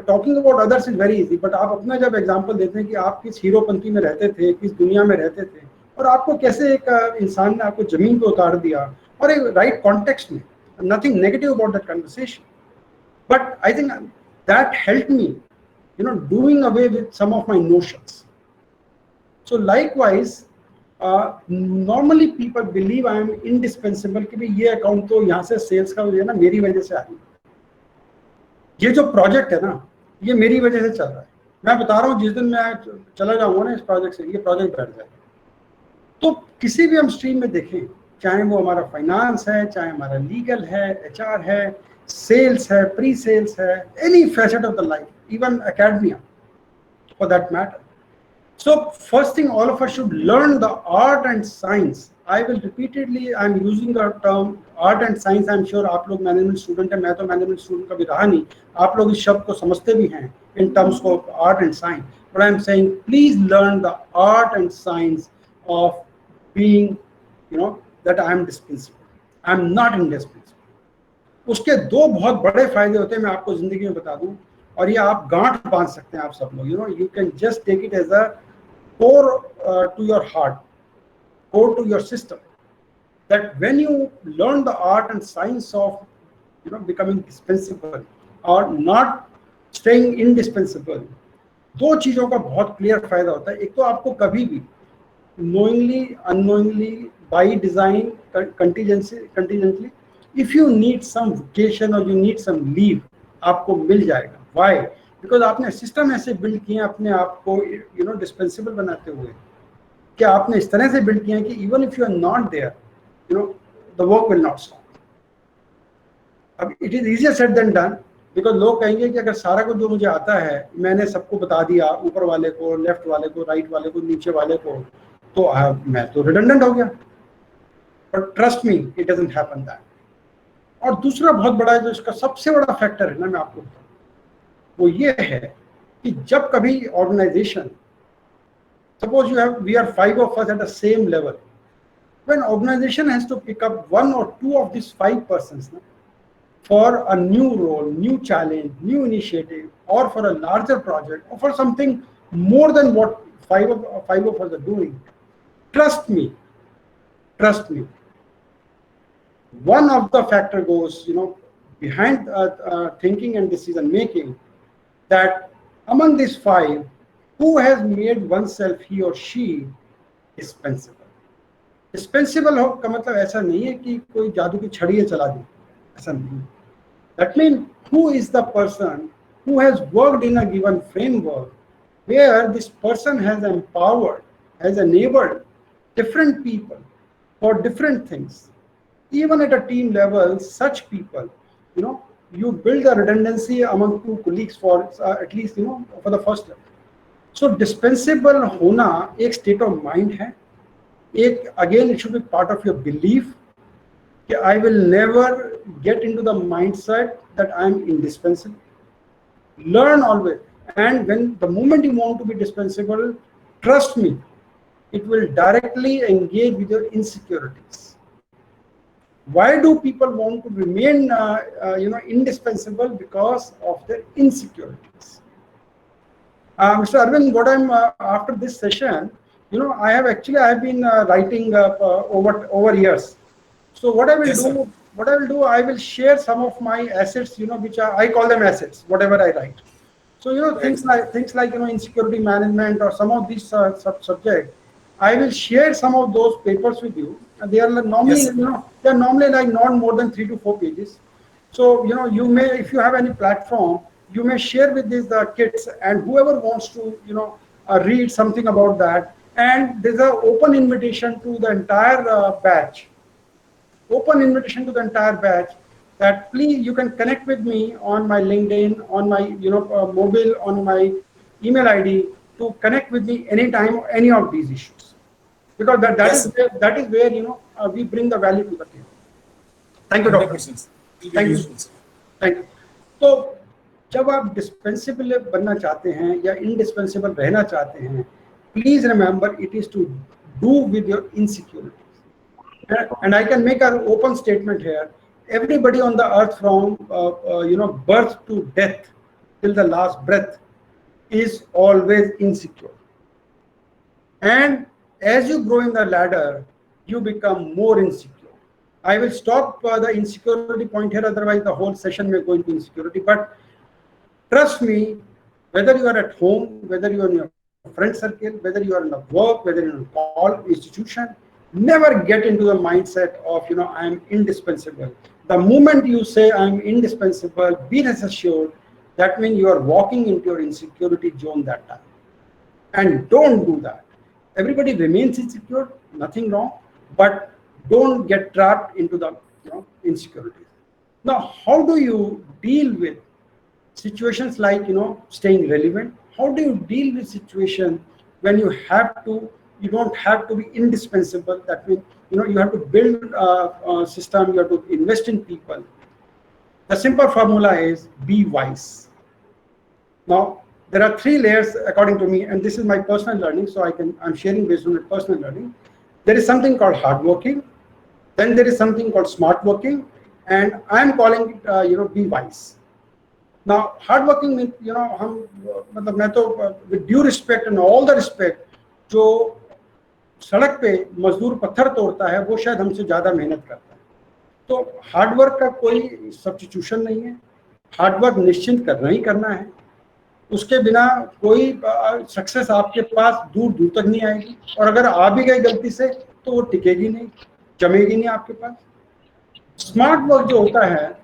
[SPEAKER 4] talking about others is very easy, but आप अपना जब एग्जांपल देते हैं कि आप किस हीरोपंथी में रहते थे, किस दुनिया में रहते थे, और आपको कैसे एक इंसान ने आपको जमीन पे उतार दिया और एक राइट कॉन्टेक्स्ट में. Nothing negative about that conversation, but I think that help me doing away with some of my notions. So likewise, normally people believe I am indispensable कि भाई ये अकाउंट तो यहाँ से सेल्स का जो है ना मेरी वजह से आई, ये जो प्रोजेक्ट है ना ये मेरी वजह से चल रहा है. मैं बता रहा हूँ जिस दिन मैं चला जाऊँगा ना इस प्रोजेक्ट से, ये प्रोजेक्ट बैठ जाएगा. तो किसी भी हम स्ट्रीम में देखें, चाहे वो हमारा फाइनेंस है, चाहे हमारा लीगल है, HR है, सेल्स है, प्री सेल्स है, any facet of the life, even academia for that matter. So first thing, all of us should learn the art and science. I will repeatedly, I'm using the term art and science. I'm sure आप लोग management student हैं, मैं तो management student कभी रहा नहीं, आप लोग इस शब्द को समझते भी हैं in terms of art and science. But I'm saying please learn the art and science of being, you know, that I am dispensable. I'm not indispensable. उसके दो बहुत बड़े फायदे होते हैं, मैं आपको जिंदगी में बता दूं, और ये आप गांठ बांध सकते हैं आप सब लोग. You know, you can just take it as a core to your heart, core to your system, that when you learn the art and science of, you know, becoming dispensable or not staying indispensable, दो चीजों का बहुत clear फायदा होता है. एक तो आपको कभी भी knowingly, unknowingly, by design, contingently, if you need some vacation or you need some leave, आपको मिल जाएगा. Why? Because आपने सिस्टम ऐसे बिल्ड किए अपने आप को, you know, डिस्पेंसिबल बनाते हुए, कि आपने इस तरह से बिल्ड किया कि even if you are not there, you know, the work will not stop. अब it is easier said than done, because लोग कहेंगे कि अगर सारा कुछ जो मुझे आता है मैंने सबको बता दिया, ऊपर वाले को, लेफ्ट वाले को, राइट वाले को, नीचे वाले को, तो मैं तो रिडंडेंट हो गया. But trust me, it doesn't happen that. और दूसरा बहुत बड़ा जो इसका सबसे बड़ा फैक्टर है ना, मैं आपको बताऊं, वो ये है कि जब कभी organisation, suppose we are 5 of us at the same level, when organization has to pick up 1 or 2 of these 5 persons for a new role, new challenge, new initiative, or for a larger project, or for something more than what 5 of us are doing, trust me, one of the factor goes, you know, behind thinking and decision making, that among these 5, who has made oneself, he or she, dispensable. Dispensable हो का मतलब ऐसा नहीं है कि कोई जादू की छड़ी चला दी, ऐसा नहीं. That means who is the person who has worked in a given framework where this person has empowered, has enabled different people for different things. Even at a team level, such people, you know, you build a redundancy among 2 colleagues for at least, you know, for the first level. So dispensable होना एक state of mind है. एक, again, it should be part of your belief कि I will never get into the mindset that I am indispensable. Learn always, and when the moment you want to be dispensable, trust me, it will directly engage with your insecurities. Why do people want to remain, you know, indispensable? Because of their insecurities. Mr. Arvind, what I'm after this session, you know, I have been writing over years. So what I will do, I will share some of my assets, you know, which I call them assets, whatever I write. So, you know, things like you know, insecurity management or some of these subjects, I will share some of those papers with you. And they are normally, you know, they are normally like not more than 3 to 4 pages. So, you know, you may, if you have any platform, you may share with these kids, and whoever wants to, you know, read something about that. And there's an open invitation to the entire batch. Open invitation to the entire batch, that please, you can connect with me on my LinkedIn, on my, you know, mobile, on my email ID, to connect with me anytime, any of these issues, because that is where you know, we bring the value to the table. Thank you, Doctor. Thank you. Thank you. तो जब आप dispensable बनना चाहते हैं या indispensable रहना चाहते हैं, please remember it is to do with your insecurities. And I can make an open statement here. Everybody on the earth, from you know, birth to death till the last breath, is always insecure. And as you grow in the ladder, you become more insecure. I will stop the insecurity point here, otherwise the whole session may go into insecurity. But trust me, whether you are at home, whether you are in your friend circle, whether you are in a work, whether you are in a call institution, never get into the mindset of, you know, I am indispensable. The moment you say I am indispensable, be rest assured, that means you are walking into your insecurity zone that time. And don't do that. Everybody remains insecure, nothing wrong, but don't get trapped into the insecurities. Now, how do you deal with situations like staying relevant? How do you deal with situations when you don't have to be indispensable? That means you have to build a system, you have to invest in people. The simple formula is be wise. Now, there are 3 layers according to me, and this is my personal learning, so I'm sharing based on my personal learning. There is something called hardworking, then there is something called smart working, and I'm calling it be wise. Now, hardworking means with due respect and all the respect, जो सड़क पे मजदूर पत्थर तोड़ता है वो शायद हमसे ज्यादा मेहनत करता है. तो हार्डवर्क का कोई सब्स्टिट्यूशन नहीं है. हार्डवर्क निश्चित करना ही करना है. उसके बिना कोई सक्सेस आपके पास दूर दूर तक नहीं आएगी, और अगर आ भी गई गलती से तो वो टिकेगी नहीं, जमेगी नहीं आपके पास. स्मार्ट वर्क जो होता है,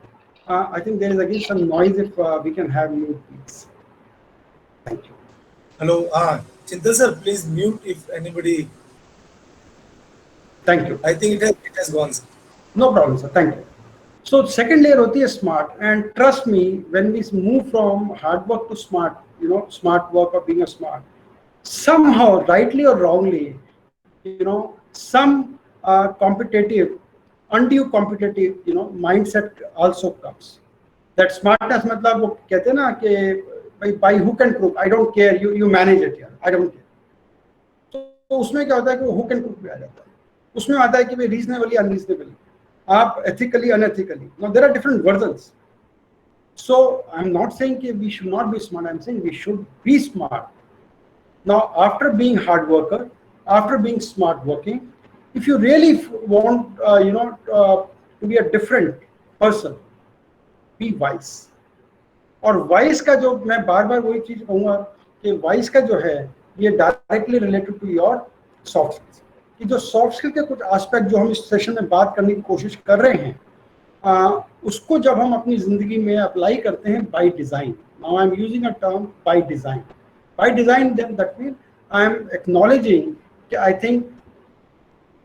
[SPEAKER 4] I think there is again some noise. If we can have mute, please. Thank you.
[SPEAKER 1] Hello, Chintan sir, please mute if anybody.
[SPEAKER 4] Thank you.
[SPEAKER 1] I think it has gone, sir.
[SPEAKER 4] No problem, sir. Thank you. So second layer hoti hai smart, and trust me, when we move from hard work to smart, smart work or being a smart, somehow, rightly or wrongly, some competitive, undue competitive, mindset also comes. That smartness, matlab wo कहते हैं ना कि by hook and crook, I don't care, you manage it, यार, I don't care. तो उसमें क्या होता है कि वो hook and crook पे आ जाता है. उसमें आता है कि भाई reasonably, unreasonably, आप ethically, unethically. Now there are different versions. So I'm not saying that we should not be smart. I'm saying we should be smart. Now, after being hard worker, after being smart working, if you really want, to be a different person, be wise. और wise का जो मैं बार-बार वही चीज कहूँगा कि wise का जो है ये directly related to your soft skills. कि जो soft skill के कुछ aspect जो हम इस सेशन में बात करने की कोशिश कर रहे हैं, उसको जब हम अपनी जिंदगी में अप्लाई करते हैं by design. Now I'm using a term by design. By design, then that means I'm acknowledging that I think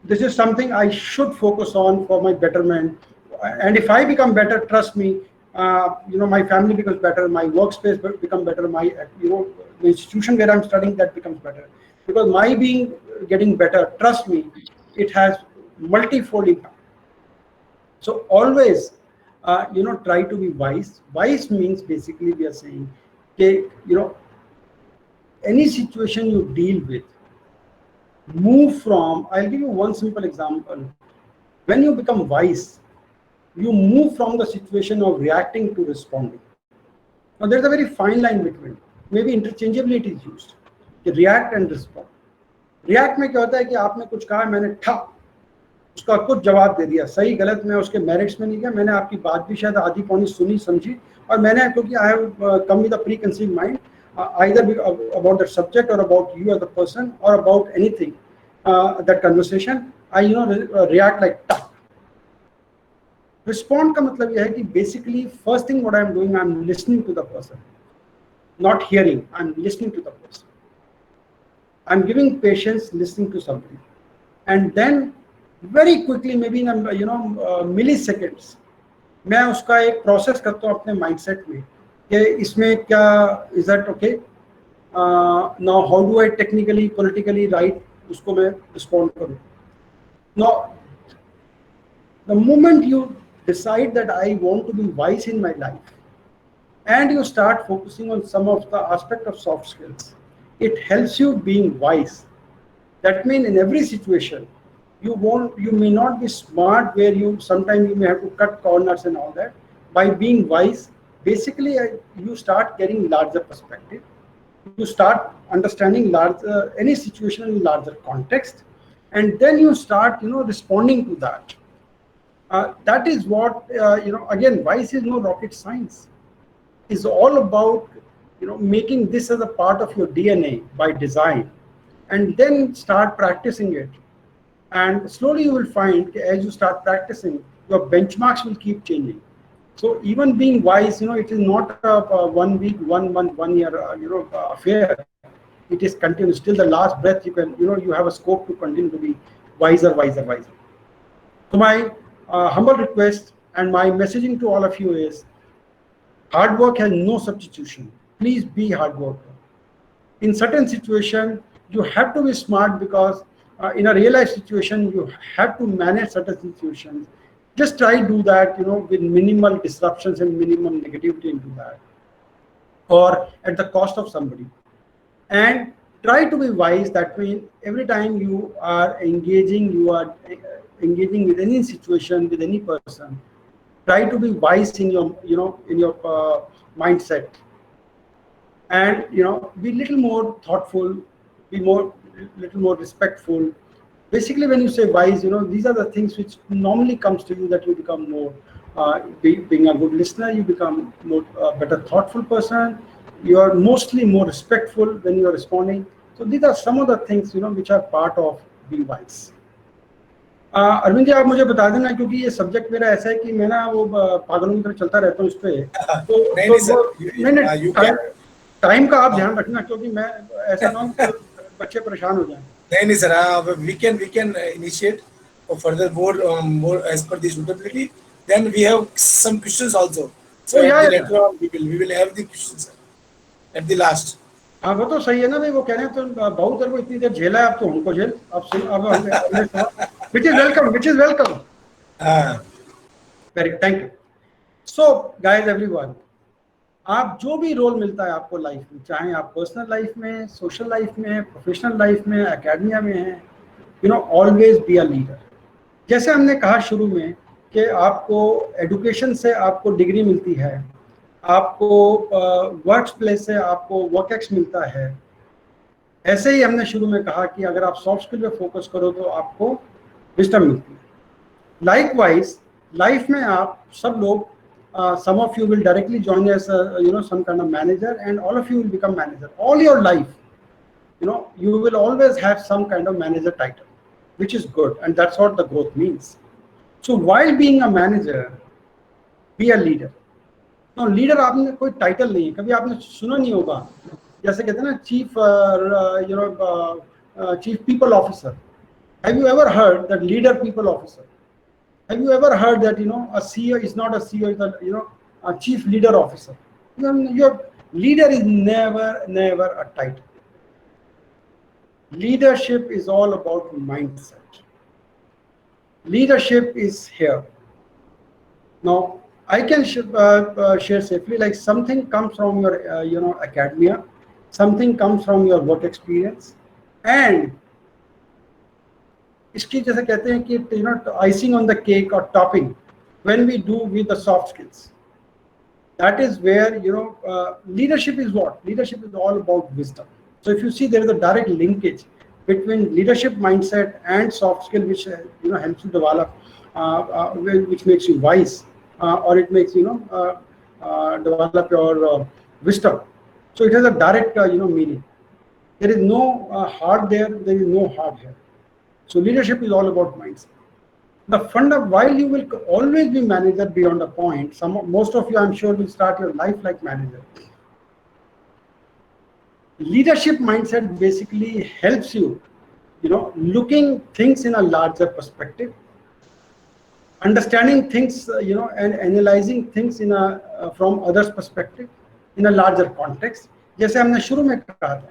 [SPEAKER 4] this is something I should focus on for my betterment. And if I become better, trust me, my family becomes better, my workspace becomes better, my the institution where I'm studying, that becomes better. Because my getting better, trust me, it has multifold impact. So always, try to be wise. Wise means basically we are saying, okay, any situation you deal with, move from, I'll give you one simple example. When you become wise, you move from the situation of reacting to responding. Now there's a very fine line between, maybe interchangeably it is used, react and respond. React में क्या होता है कि आपने कुछ कहा, मैंने ठप उसका कुछ जवाब दे दिया, सही गलत मैं उसके मेरिट्स में नहीं गया, मैंने आपकी बात भी शायद आधी पौनी सुनी समझी, और मैंने क्योंकि I have come with a preconceived mind, either about the subject or about you as a person or about anything, that conversation, I react like tough. Respond का मतलब यह है कि basically first thing what I am doing, I am listening to the person, not hearing. I am listening to the person. I am giving patience, listening to somebody, and then very quickly, maybe in milliseconds, मैं उसका एक process करता हूँ अपने mindset में कि इसमें क्या, is that okay? Now how do I technically, politically write? उसको मैं respond करूँ. Now, the moment you decide that I want to be wise in my life, and you start focusing on some of the aspect of soft skills, it helps you being wise. That means in every situation, you may not be smart where sometimes you may have to cut corners and all that. By being wise, basically you start getting larger perspective. You start understanding any situation in larger context, and then you start responding to that. That is what again, wise is no rocket science. It's all about making this as a part of your DNA by design, and then start practicing it. And slowly you will find as you start practicing, your benchmarks will keep changing. So even being wise, it is not a 1 week, 1 month, 1 year affair. It is continuous. Till the last breath, you can you have a scope to continue to be wiser. So my humble request and my messaging to all of you is, hard work has no substitution. Please be hard worker. In certain situation, you have to be smart, because in a real life situation, you have to manage certain situations. Just try to do that, with minimal disruptions and minimum negativity into that, or at the cost of somebody. And try to be wise. That means every time you are engaging with any situation, with any person, try to be wise in your mindset, and be little more thoughtful, be little more respectful. Basically, when you say wise, these are the things which normally comes to you, that you become more being a good listener, you become more better thoughtful person, you are mostly more respectful when you are responding. So these are some of the things which are part of being wise. Arvind ji, आप मुझे बता देना, क्योंकि ये subject मेरा ऐसा है कि मैं ना वो पागलों की तरह चलता रहता हूँ इस पे। तो टाइम का आप ध्यान रखना, क्योंकि मैं ऐसा ना हो बच्चे परेशान हो जाएं।
[SPEAKER 1] नहीं sir, we can initiate for further more as per the suitability. Then we have some questions also. So later on we will have the questions at the last.
[SPEAKER 4] हाँ, वो तो सही है ना भाई, वो कह रहे हैं तो बहुत देर को इतनी देर झेला है, अब तो हमको झेल, अब which is welcome. Very thank you. So guys, everyone, आप जो भी रोल मिलता है आपको लाइफ में, चाहे आप पर्सनल लाइफ में, सोशल लाइफ में, प्रोफेशनल लाइफ में, एकेडमिया में है, ऑलवेज बी अ लीडर। जैसे हमने कहा शुरू में कि आपको एजुकेशन से आपको डिग्री मिलती है, आपको वर्क प्लेस से आपको वर्क एक्स मिलता है, ऐसे ही हमने शुरू में कहा कि अगर आप सॉफ्ट स्किल पे फोकस करो तो आपको विजडम मिलती है। लाइकवाइज लाइफ में आप सब लोग, some of you will directly join as some kind of manager, and all of you will become manager. All your life, you will always have some kind of manager title, which is good, and that's what the growth means. So while being a manager, be a leader. No, leader आपने कोई title नहीं है, कभी आपने सुना नहीं होगा, जैसे कहते हैं ना chief people officer. Have you ever heard that leader people officer? Have you ever heard that a CEO is not a CEO, is a chief leader officer? Your leader is never a title. Leadership is all about mindset. Leadership is here. Now I can share safely, like something comes from your academia, something comes from your work experience, and इसकी जैसे कहते हैं कि icing on the cake or topping, when we do with the soft skills, that is where leadership is what? Leadership is all about wisdom. So if you see, there is a direct linkage between leadership mindset and soft skill, which helps you develop, which makes you wise, or it makes develop your wisdom. So it has a direct meaning. There is no hard there. There is no hard here. So leadership is all about mindset. The while you will always be manager beyond a point, most of you, I'm sure, will start your life like manager. Leadership mindset basically helps you, looking things in a larger perspective, understanding things, and analyzing things from others' perspective in a larger context. जैसे हमने शुरू में कहा था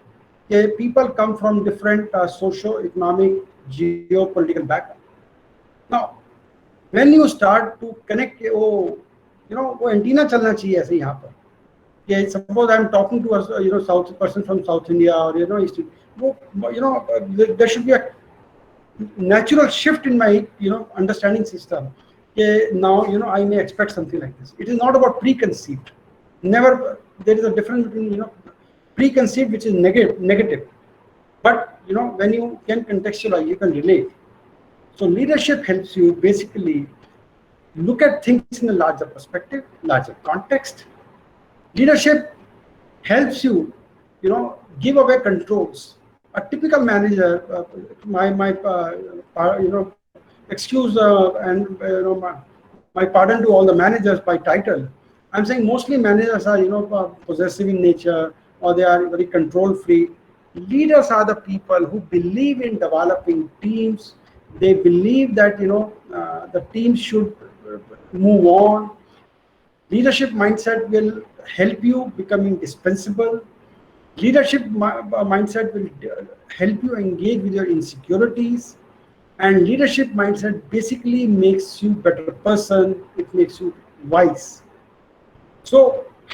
[SPEAKER 4] कि people come from different socio-economic, geopolitical background. Now, when you start to connect, वो antenna चलना चाहिए ऐसे यहाँ पर. Yeah, suppose I'm talking to a South person from South India, or East. There should be a natural shift in my understanding system. Now I may expect something like this. It is not about preconceived. Never. There is a difference between preconceived, which is negative. But when you can contextualize, you can relate. So leadership helps you basically look at things in a larger perspective, larger context. Leadership helps you, give away controls. A typical manager, excuse and my pardon to all the managers by title. I'm saying mostly managers are possessive in nature, or they are very control free. Leaders are the people who believe in developing teams, They believe that the team should move on. Leadership mindset will help you become indispensable. Leadership mindset will help you engage with your insecurities. And leadership mindset basically makes you better person. It makes you wise. So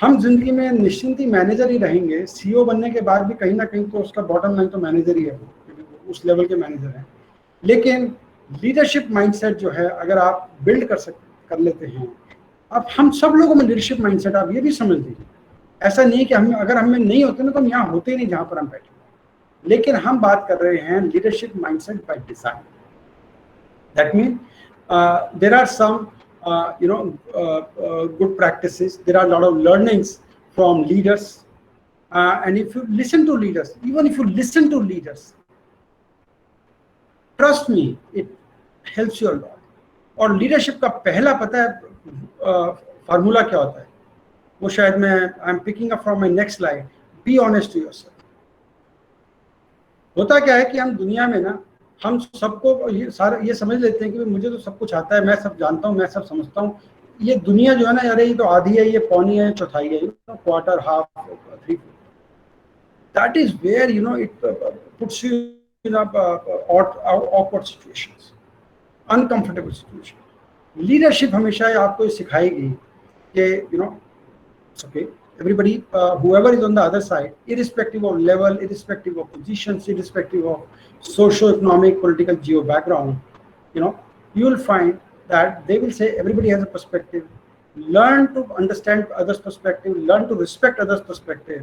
[SPEAKER 4] हम जिंदगी में निश्चिंत ही manager ही रहेंगे. CEO बनने के बाद भी कहीं ना कहीं तो उसका बॉटम लाइन तो मैनेजर ही है, उस लेवल के मैनेजर हैं. लेकिन लीडरशिप माइंडसेट जो है अगर आप बिल्ड कर लेते हैं, अब हम सब लोगों में लीडरशिप माइंडसेट आप ये भी समझ लीजिए. ऐसा नहीं कि हम अगर हमें नहीं होते ना तो हम यहाँ होते ही नहीं जहाँ पर हम बैठे. लेकिन हम बात कर रहे हैं leadership mindset by design. That mean there are some good practices. There are a lot of learnings from leaders, and if you listen to leaders, even if you listen to leaders, trust me, it helps you a lot. और leadership का पहला पता है formula क्या होता है? वो शायद मैं I am picking up from my next slide. Be honest to yourself. होता क्या है कि हम दुनिया में ना हम सबको ये समझ लेते हैं कि मुझे तो सब कुछ आता है, मैं सब जानता हूँ, मैं सब समझता हूँ. ये दुनिया जो है ना यार, ये तो आधी है, ये पौनी है, चौथाई है, quarter, half, 3/4. That is where it puts you in awkward situations, uncomfortable situation. Leadership हमेशा आपको सिखाएगी कि it's okay. Everybody, whoever is on the other side, irrespective of level, irrespective of positions, irrespective of socio-economic, political, geo background, you will find that they will say everybody has a perspective. Learn to understand others' perspective, learn to respect others' perspective,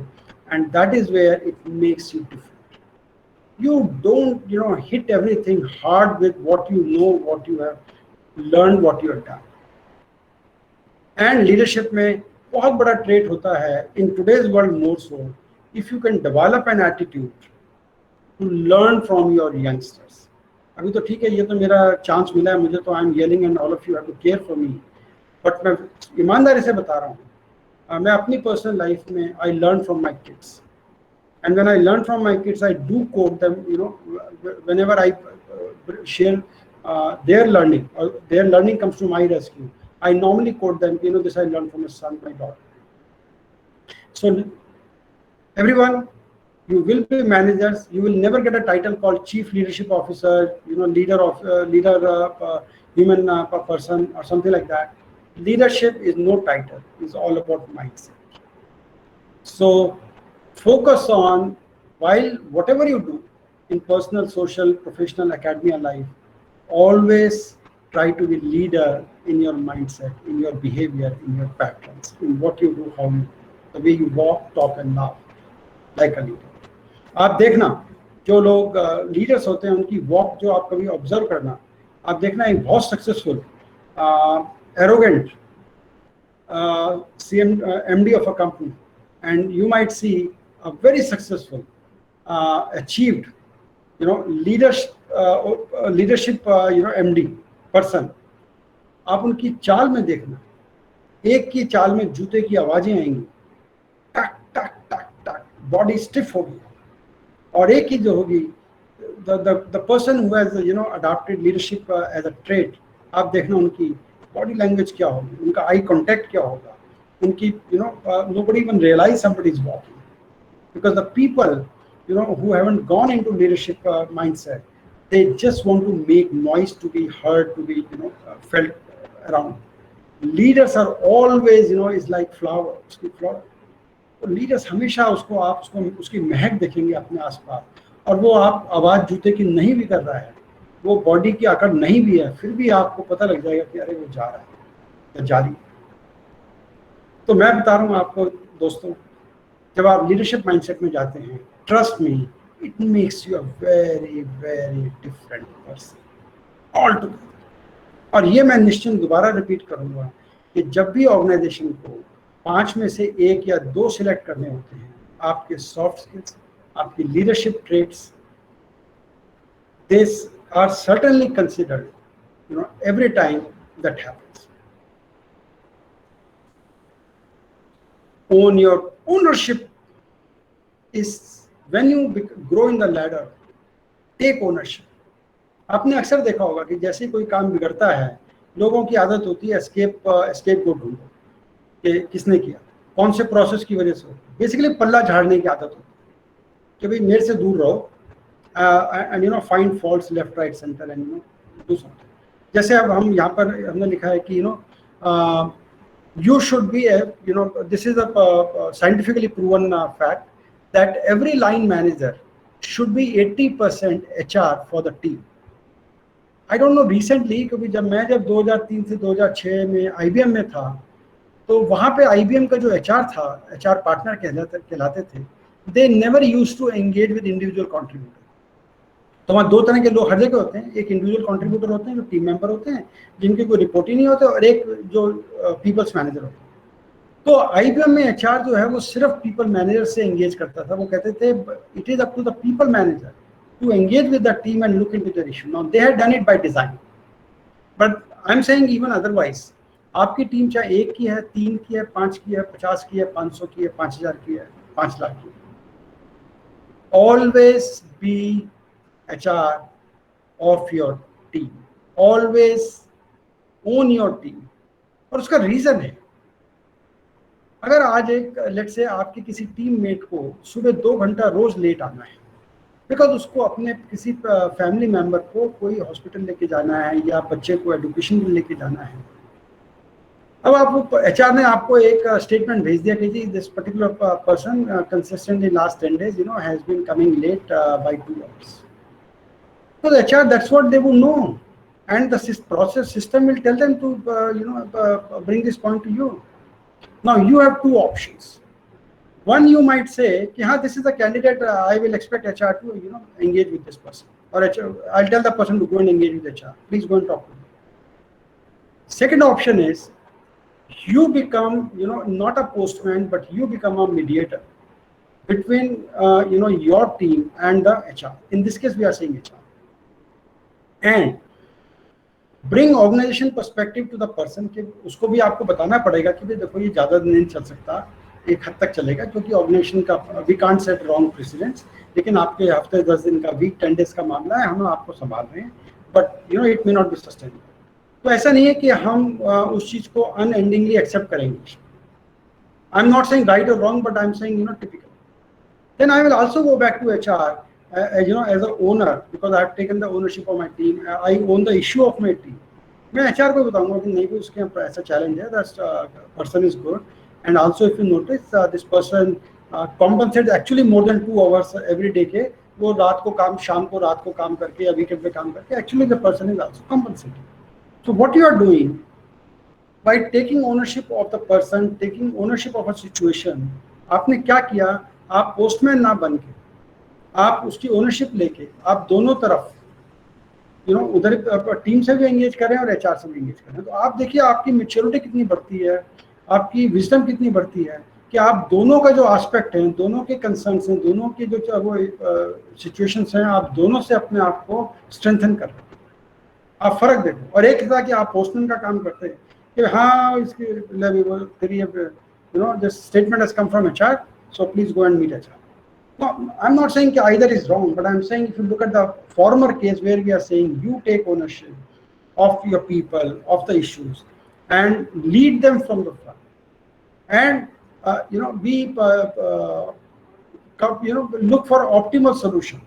[SPEAKER 4] and that is where it makes you different. You don't, hit everything hard with what you know, what you have learned, what you have done. And leadership में बहुत बड़ा trait होता है in today's world more so if you can develop an attitude to learn from your youngsters. अभी तो ठीक है, ये तो मेरा चांस मिला है, मुझे तो I am yelling and all of you have to care for me. But मैं ईमानदारी से बता रहा हूँ, मैं अपनी पर्सनल लाइफ में I learn from my kids. And when I learn from my kids I do quote them, whenever I share their learning, or their learning comes to my rescue. I normally quote them, this I learned from my son, my daughter. So everyone, you will be managers. You will never get a title called chief leadership officer, leader human person or something like that. Leadership is no title. It's all about mindset. So focus on, while whatever you do in personal, social, professional, academia life, always try to be leader in your mindset, in your behavior, in your patterns, in what you do, how you, the way you walk, talk and laugh like a leader. आप देखना जो लोग leaders होते हैं उनकी walk जो आप कभी ऑब्जर्व करना, आप देखना एक बहुत successful arrogant MD of a company, and you might see a very successful achieved leadership MD person. आप उनकी चाल में देखना, एक की चाल में जूते की आवाजें आएंगी, टक टक टक टक, बॉडी स्टिफ होगी. और एक ही जो होगी, the person who has adopted leadership as a trait, आप देखना उनकी बॉडी लैंग्वेज क्या होगी, उनका आई कॉन्टेक्ट क्या होगा, उनकी nobody even realize somebody is walking, because the people who haven't gone into leadership mindset, they just want to make noise, to be heard, to be felt around. Leaders are always is like flower, उसकी flower. Leaders हमेशा उसकी महक देखेंगे अपने आसपास, और वो आप आवाज जूते की नहीं भी कर रहा है, वो बॉडी की आकर नहीं भी है, फिर भी आपको पता लग जाएगा कि अरे वो जा रहा है, जारी. तो मैं बता रहा हूँ आपको दोस्तों, जब आप लीडरशिप माइंडसेट में जाते हैं, trust me, it makes you a very very different person altogether. और ये मैं निश्चित दोबारा रिपीट करूंगा कि जब भी ऑर्गेनाइजेशन को 5 में से 1 या 2 सिलेक्ट करने होते हैं, आपके सॉफ्ट स्किल्स, आपकी leadership traits, this are certainly considered every time that happens. Own your ownership is when you grow in the ladder. Take ownership. आपने अक्सर देखा होगा कि जैसे ही कोई काम बिगड़ता है, लोगों की आदत होती है एस्केप को ढूंढो कि किसने किया, कौन से प्रोसेस की वजह से हो। बेसिकली पल्ला झाड़ने की आदत होती है कि भाई मेरे से दूर रहो, and you know find faults left right centre and you know do something. जैसे अब हम यहाँ पर हमने लिखा है कि you should be this is a scientifically proven fact that every line manager should be 80% HR for the team. I don't know recently, क्योंकि जब 2003 से 2006 में IBM में था, तो वहाँ पे IBM का जो HR था, HR पार्टनर कहलाते थे, they never used to engage with individual contributor. तो वहाँ दो तरह के लोग हर जगह होते हैं, एक इंडिविजुअल कंट्रीब्यूटर होते हैं जो टीम मेंबर होते हैं जिनके कोई रिपोर्ट ही नहीं होते, और एक जो पीपल्स मैनेजर होते हैं। तो IBM में HR जो है वो सिर्फ पीपल मैनेजर से एंगेज करता था। वो कहते थे it is up to the people manager to engage with the team and look into their issue. Now they had done it by design, but I am saying even otherwise, आपकी team चाहे 1 की है, 3 की है, 5 की है, 50 की है, 500 की है, 5000 की है, 5 लाख की है, always be HR of your team, always own your team। और उसका रीजन है, अगर आज एक लेट्स से आपके किसी टीम मेट को सुबह 2 घंटा रोज लेट आना है बिकॉज उसको अपने किसी फैमिली मेंबर को कोई हॉस्पिटल लेके जाना है या बच्चे को एजुकेशन लेके जाना है, अब आप HR ने आपको एक स्टेटमेंट भेज दिया कि जी this particular person consistently last 10 days has been coming late by 2 hours। So the HR, that's what they will know, and the process system will tell them to bring this point to you. Now you have 2 options. One, you might say कि हाँ this is the candidate, I will expect HR to engage with this person, or HR, I'll tell the person to go and engage with HR. Please go and talk to them. Second option is you become not a postman, but you become a mediator between your team and the HR. In this case we are saying HR. And bring organization perspective to the person कि उसको भी आपको बताना पड़ेगा कि भाई देखो ये ज़्यादा नहीं चल सकता, एक हद तक चलेगा क्योंकि ऑर्गेनाइजेशन का we can't set wrong precedents, लेकिन आपके हफ्ते 10 दिन का वीक 10 days का मामला है, हम आपको संभाल रहे हैं, but it may not be sustainable. तो ऐसा नहीं है कि हम उस चीज़ को अनएंडिंगली एक्सेप्ट करेंगे। I am not saying right और wrong, but I am saying typical. Then I will also go back to HR as an owner, because I have taken the ownership of my team, I own the issue of my team। मैं HR को बताऊंगा कि नहीं कोई उसके यहाँ ऐसा challenge है, that person is good, and also if you notice this person compensates actually more than 2 hours every day के, वो रात को काम, शाम को रात को काम करके या वीकेंड पे काम करके, actually the person is also compensated। So what you are doing by taking ownership of the person, taking ownership of a situation, आपने क्या किया, आप पोस्टमैन ना बन के आप उसकी ओनरशिप लेके आप दोनों तरफ उधर टीम से भी एंगेज करें और HR से भी एंगेज करें, तो आप देखिए आपकी मैच्योरिटी कितनी बढ़ती है, आपकी विजडम कितनी बढ़ती है कि आप दोनों का जो एस्पेक्ट है, दोनों के कंसर्न्स हैं, दोनों के जो वो सिचुएशंस हैं, आप दोनों से अपने आप को स्ट्रेंथन कर रहे हैं, आप फर्क देखो। और एक था कि आप पोस्टमैन का काम करते हैं कि हाँ इसकी this statement has come from HR, so please go and meet HR। No, I'm not saying either is wrong, but I'm saying if you look at the former case where we are saying you take ownership of your people, of the issues, and lead them from the front, and be look for optimal solution,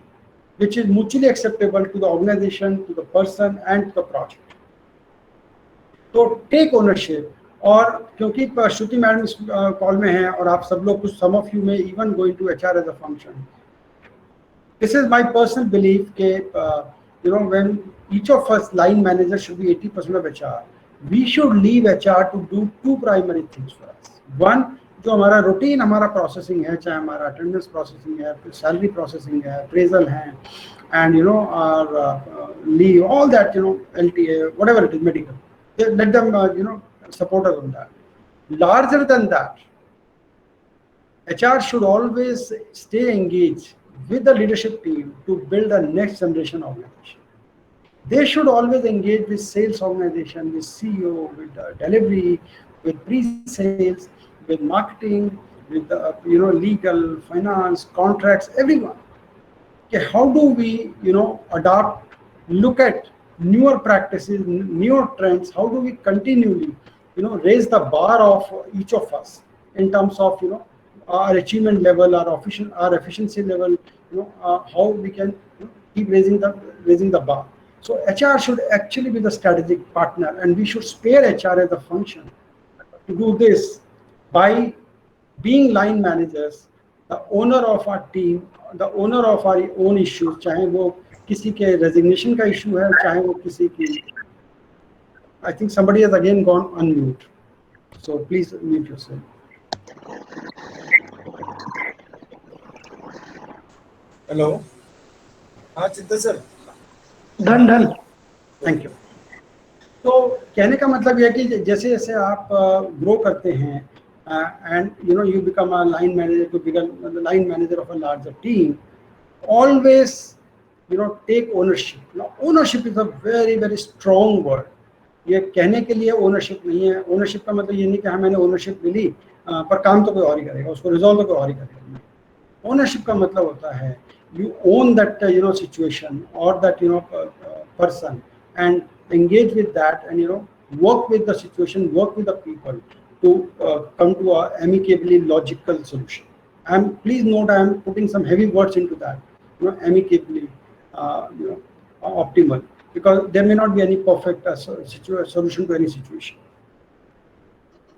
[SPEAKER 4] which is mutually acceptable to the organization, to the person, and to the project. So take ownership। और क्योंकि श्रुति madam इस call में हैं और आप सब लोग कुछ सम ऑफ यू में even going to HR as a function, this is my personal belief के when each of us line manager should be 80% of HR, we should leave HR to do 2 primary things for us. One, जो हमारा routine हमारा processing है, चाहे हमारा attendance processing है, salary processing है, appraisal है, and leave, all that LTA, whatever it is, medical, let them support us on that. Larger than that, HR should always stay engaged with the leadership team to build a next generation organization. They should always engage with sales organization, with CEO, with delivery, with pre-sales, with marketing, with legal, finance, contracts, everyone. Okay, how do we adopt look at newer practices, newer trends. How do we continually, raise the bar of each of us in terms of, our achievement level, our efficiency level, how we can keep raising the bar. So HR should actually be the strategic partner, and we should spare HR as a function to do this by being line managers, the owner of our team, the owner of our own issues, चाहे वो किसी के resignation का issue है, चाहे वो किसी की, I think somebody has again gone unmute, so please mute yourself.
[SPEAKER 1] Hello. हाँ चिंता सर.
[SPEAKER 4] Done. Thank you. तो कहने का मतलब यह है कि जैसे जैसे आप ग्रो करते हैं and you become a line manager, to become the line manager of a larger team, always take ownership. Now, ownership is a very very strong word. ये कहने के लिए ownership नहीं है. Ownership का मतलब ये नहीं कि हाँ मैंने ownership मिली पर काम तो कोई और ही करेगा, उसको resolve तो कोई और ही करेगा. Ownership का मतलब होता है you own that situation or that person and engage with that and work with the situation, work with the people to come to a amicably logical solution. And please note, I am putting some heavy words into that, amicably, optimal, because there may not be any perfect solution to any situation.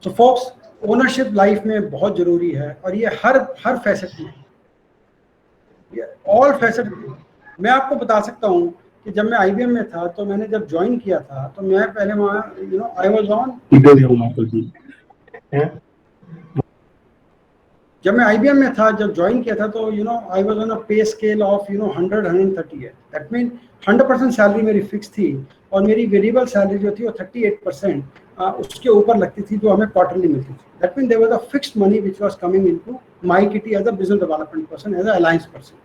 [SPEAKER 4] So folks, ownership life में बहुत जरूरी है और ये हर facet में, all facet में. मैं आपको बता सकता हूँ कि जब मैं IBM में था तो मैंने जब ज्वाइन किया था तो मैं पहले वहाँ I was on, जब मैं IBM में था, जब ज्वाइन किया था तो I was on a pay scale of 100-130. That means 100% salary मेरी फिक्स थी और मेरी वेरिएबल सैलरी जो थी वो 38% उसके ऊपर लगती थी जो हमें क्वार्टरली मिलती थी. That means there was a fixed money which was coming into my kitty as a business development person, as an alliance person.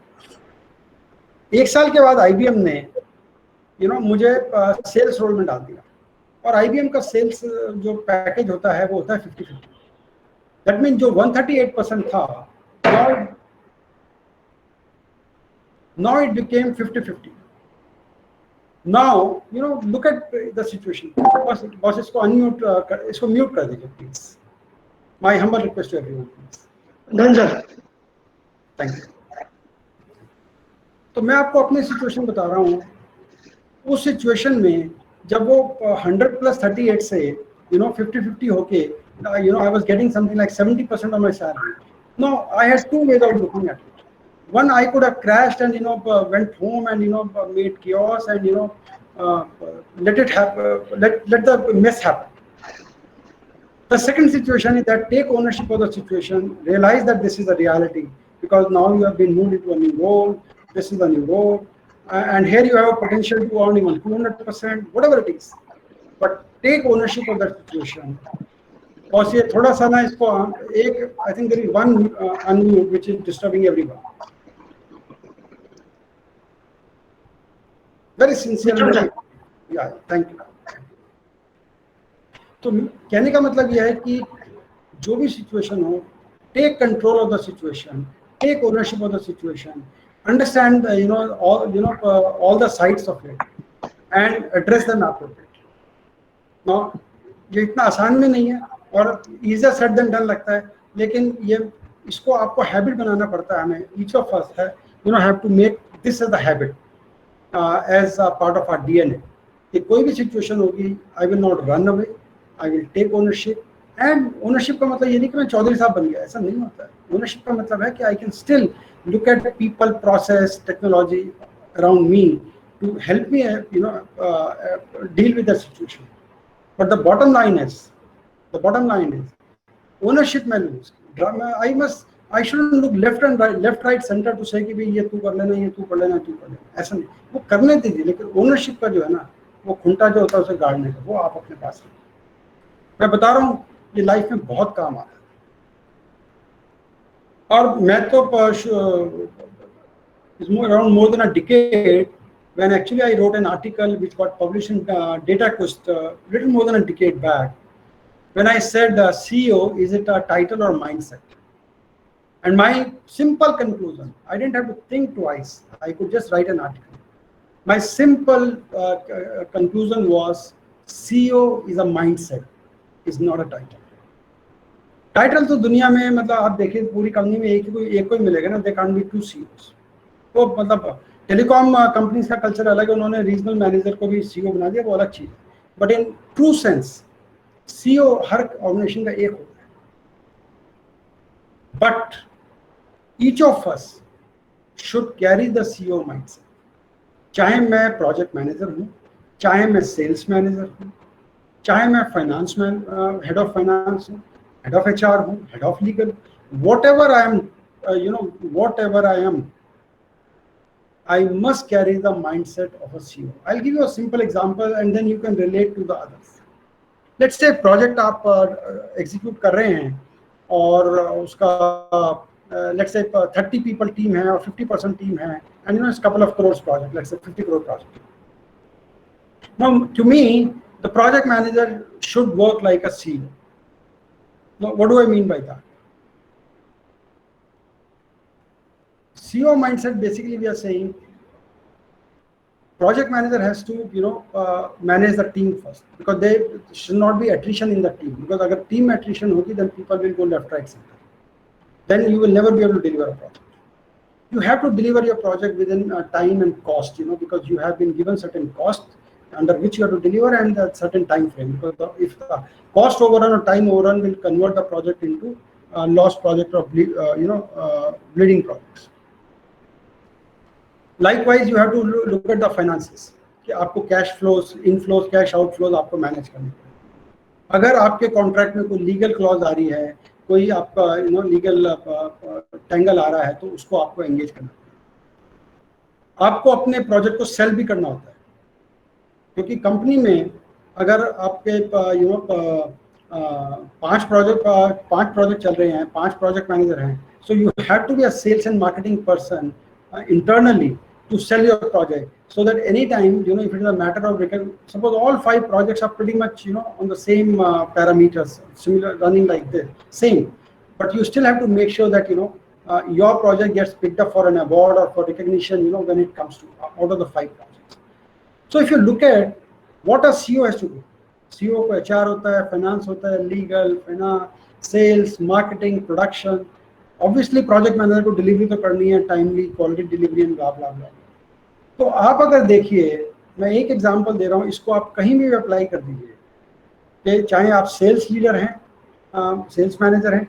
[SPEAKER 4] एक साल के बाद IBM ने मुझे सेल्स रोल में डाल दिया और IBM का सेल्स जो पैकेज होता है वो होता है 50-50. That means जो 138% था, now it became 50-50. Now look at the situation. Boss इसको unmute, इसको mute कर दीजिए please. My humble request to everyone, please.
[SPEAKER 5] Done, sir.
[SPEAKER 4] Thank you. तो मैं आपको अपनी सिचुएशन बता रहा हूँ. उस सिचुएशन में जब वो 100+38 से 50-50 होके I was getting something like 70% of my salary. Now I had two ways of looking at it. One, I could have crashed and went home and made chaos and let it happen, let the mess happen. The second situation is that take ownership of the situation, realize that this is a reality because now you have been moved into a new role. This is a new role, and here you have a potential to earn even 200%, whatever it is. But take ownership of that situation. और ये थोड़ा सा ना इसको एक, I think there is one unmute which is disturbing everyone. Very sincere. Yeah, thank you. तो कहने का मतलब यह है कि जो भी सिचुएशन हो, take control of the situation, take ownership of the situation, understand all the sides of it, and address them appropriately. Now ये इतना आसान में नहीं है और easier said than done लगता है, लेकिन ये इसको आपको हैबिट बनाना पड़ता है. हमें each of us have to make this as a habit, as a part of our DNA. कि कोई भी सिचुएशन होगी, I will not run away, I will take ownership. And ownership का मतलब ये नहीं कि मैं चौधरी साहब बन गया, ऐसा नहीं होता है. Ownership का मतलब है कि I can still look at people, process, technology around me to help me, deal with the situation. But the bottom line is, ownership में lose. I shouldn't look left, right, center to say कि भाई ये तू कर लेना, ये तू कर लेना, तू कर लेना. ऐसा नहीं. वो करने दीजिए, लेकिन ownership का जो है ना, वो खुंटा जो होता है उसे गाड़ने का, वो आप अपने पास रखिए. मैं बता रहा हूँ ये लाइफ में बहुत काम आता है. और मैं तो around more than a decade, when actually I wrote an article which got published in DataQuest little more than a decade back, when I said CEO, is it a title or mindset? And my simple conclusion, I didn't have to think twice. I could just write an article. My simple conclusion was CEO is a mindset, is not a title. Title तो दुनिया में मतलब आप देखिए पूरी company में एक कोई मिलेगा ना, they can't be two CEOs. तो मतलब टेलीकॉम कंपनीज का कल्चर अलग है, उन्होंने रीजनल मैनेजर को भी सीईओ बना दिया, वो अलग चीज। But in true sense CEO हर ऑर्गेनाइजेशन का एक होता है। But each of us should carry the CEO mindset. चाहे मैं प्रोजेक्ट मैनेजर हूँ, चाहे मैं सेल्स मैनेजर हूँ, चाहे मैं finance man head of finance हूँ, head of HR हूँ, head of legal, whatever I am, whatever I am, I must carry the mindset of a CEO. I'll give you a simple example and then you can relate to the others. Let's say project आप execute कर रहे हैं और उसका let's say 30 people team है और 50% team है, and it's a couple of crores project, let's say 50 crore project. Now, to me, the project manager should work like a CEO. Now, what do I mean by that? CEO mindset, basically we are saying project manager has to manage the team first, because there should not be attrition in the team, because agar team attrition hogi, then people will go left, right, center. Then you will never be able to deliver a project. You have to deliver your project within time and cost, because you have been given certain cost under which you have to deliver and a certain time frame, because if the cost overrun or time overrun will convert the project into a lost project or bleeding projects. Likewise, you have to look at the finances कि आपको cash flows, inflows, cash outflows आपको manage करने पड़ेंगे। अगर आपके contract में कोई legal clause आ रही है, कोई आपका legal tangle आ रहा है, तो उसको आपको engage करना पड़ेगा। आपको अपने project को sell भी करना होता है, क्योंकि कंपनी में अगर आपके 5 प्रोजेक्ट चल रहे हैं, 5 प्रोजेक्ट मैनेजर हैं, so you have to be a sales and marketing person internally to sell your project, so that anytime if it is a matter of suppose all 5 projects are pretty much on the same parameters, similar, running like this, same, but you still have to make sure that your project gets picked up for an award or for recognition when it comes to out of the 5 projects. So if you look at what a CEO has to do, CEO को HR होता है, finance होता है, legal, finance, sales, marketing, production. Obviously project manager को delivery तो करनी है, timely, quality delivery and blah blah blah. तो आप अगर देखिए, मैं एक एग्जांपल दे रहा हूँ, इसको आप कहीं भी अप्लाई कर दीजिए, कि चाहे आप सेल्स लीडर हैं, सेल्स मैनेजर हैं,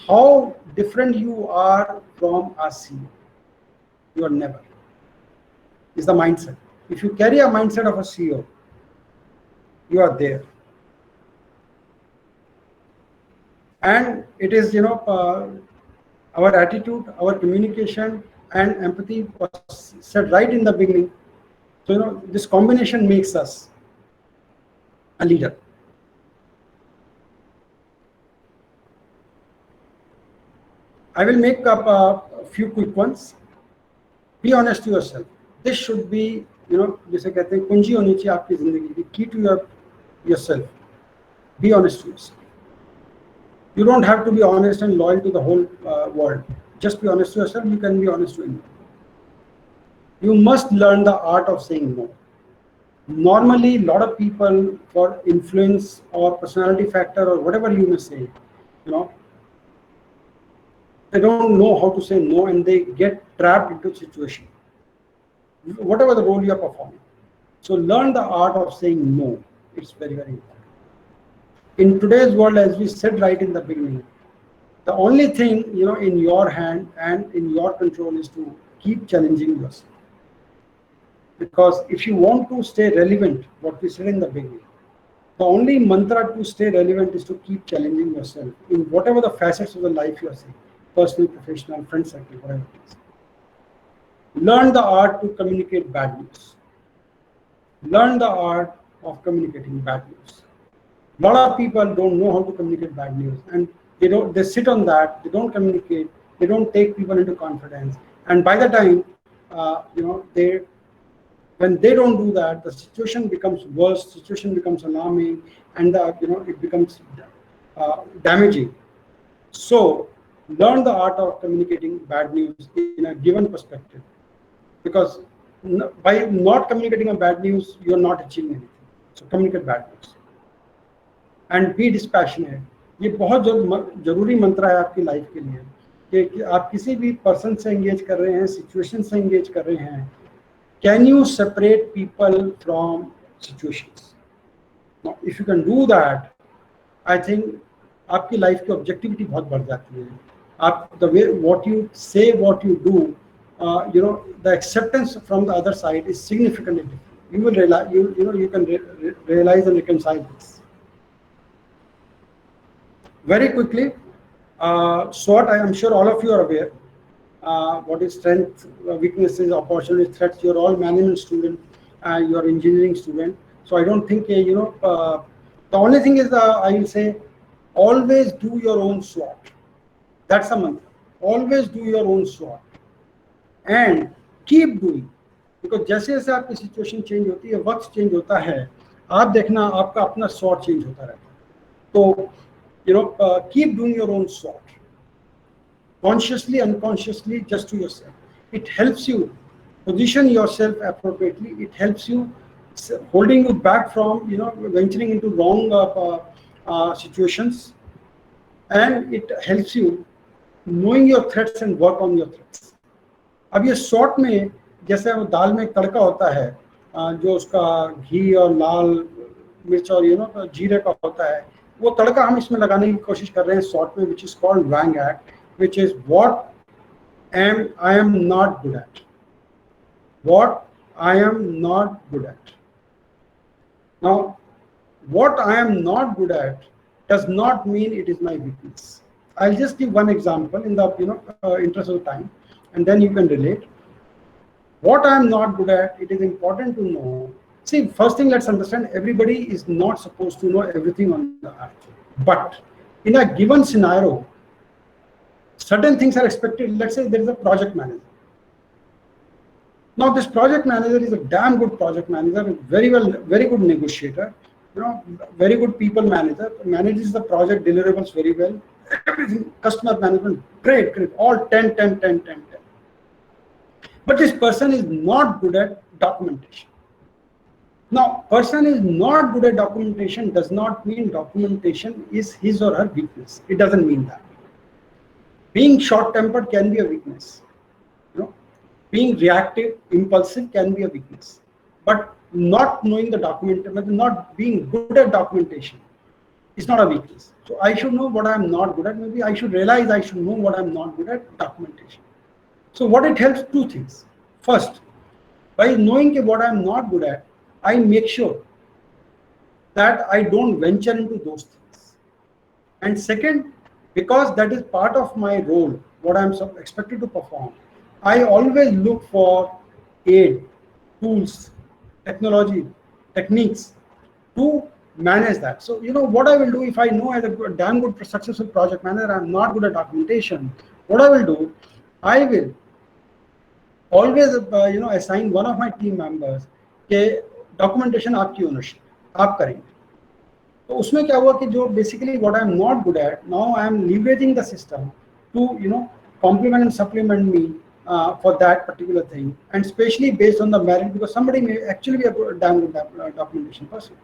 [SPEAKER 4] how different you are from a CEO. You are never. Is the mindset. If you carry a mindset of a CEO, you are there. And it is, our attitude, our communication and empathy was said right in the beginning. So, this combination makes us a leader. I will make up a few quick ones. Be honest to yourself. This should be, जैसे कहते हैं कुंजी होनी चाहिए आपकी जिंदगी की, key to yourself. Be honest to yourself. You don't have to be honest and loyal to the whole world. Just be honest to yourself. You can be honest to anyone. You must learn the art of saying no. Normally, a lot of people, for influence or personality factor or whatever you may say, they don't know how to say no, and they get trapped into a situation, whatever the role you are performing. So learn the art of saying no. It's very, very important. In today's world, as we said right in the beginning, the only thing in your hand and in your control is to keep challenging yourself. Because if you want to stay relevant, what we said in the beginning, the only mantra to stay relevant is to keep challenging yourself in whatever the facets of the life you are seeing, personal, professional, friend circle, whatever it is. Learn the art to communicate bad news. Learn the art of communicating bad news. A lot of people don't know how to communicate bad news, and they sit on that, they don't communicate, they don't take people into confidence, and by the time when they don't do that, the situation becomes worse, situation becomes alarming, and it becomes damaging. So learn the art of communicating bad news in a given perspective, because by not communicating a bad news, you are not achieving anything. So communicate bad news and be dispassionate. ये बहुत जरूरी मंत्र है आपकी life के लिए कि आप किसी भी पर्सन से एंगेज कर रहे हैं, सिचुएशन से एंगेज कर रहे हैं, can you separate people from situations? If you can do that, I think आपकी लाइफ की ऑब्जेक्टिविटी बहुत बढ़ जाती है. आप द वे व्हाट यू से, what you do, you know, the acceptance from the other side is significantly different. You will realize, you can realize and reconcile this very quickly. SWOT, I am sure all of you are aware. What is strength, weaknesses, opportunities, threats? You are all management student, you are engineering student. So I don't think the only thing is I will say, always do your own SWOT. That's a mantra. Always do your own SWOT. And keep doing, because जैसे जैसे आपकी situation change होती है, वक्त change होता है, आप देखना आपका अपना SWOT चेंज होता रहता है. तो keep doing your own SWOT, consciously, unconsciously, just to yourself. It helps you position yourself appropriately. It helps you holding you back from venturing into wrong situations, and it helps you knowing your threats and work on your threats. अब ये SWOT में जैसे वो दाल में एक तड़का होता है, जो उसका घी और लाल मिर्च और जीरे का होता है, वो तड़का हम इसमें लगाने की कोशिश कर रहे हैं SWOT में, which is called WANG Act, which is what I am not good at. What I am not good at. Now, what I am not good at does not mean it is my weakness. I'll just give one example in the interest of time, and then you can relate. What I am not good at, it is important to know. See, first thing, let's understand, everybody is not supposed to know everything on the earth. But in a given scenario, certain things are expected. Let's say there is a project manager. Now, this project manager is a damn good project manager, very good negotiator, very good people manager, manages the project deliverables very well, everything, customer management, great, all 10. But this person is not good at documentation. Now, person is not good at documentation does not mean documentation is his or her weakness. It doesn't mean that. Being short-tempered can be a weakness. Being reactive, impulsive can be a weakness. But not knowing the documentation, not being good at documentation is not a weakness. So I should know what I'm not good at. Maybe I should realize I should know what I'm not good at, documentation. So what it helps, two things. First, by knowing what I'm not good at, I make sure that I don't venture into those things. And second, because that is part of my role, what I'm expected to perform, I always look for aid, tools, technology, techniques to manage that. So, what I will do if I know as a damn good successful project manager, I'm not good at documentation, what I will do, I will always assign one of my team members के documentation आपकी ownership आप करेंगे. तो उसमें क्या हुआ कि जो basically what I'm not good at, now I'm leveraging the system to complement and supplement me for that particular thing, and especially based on the merit, because somebody may actually be a damn good documentation person.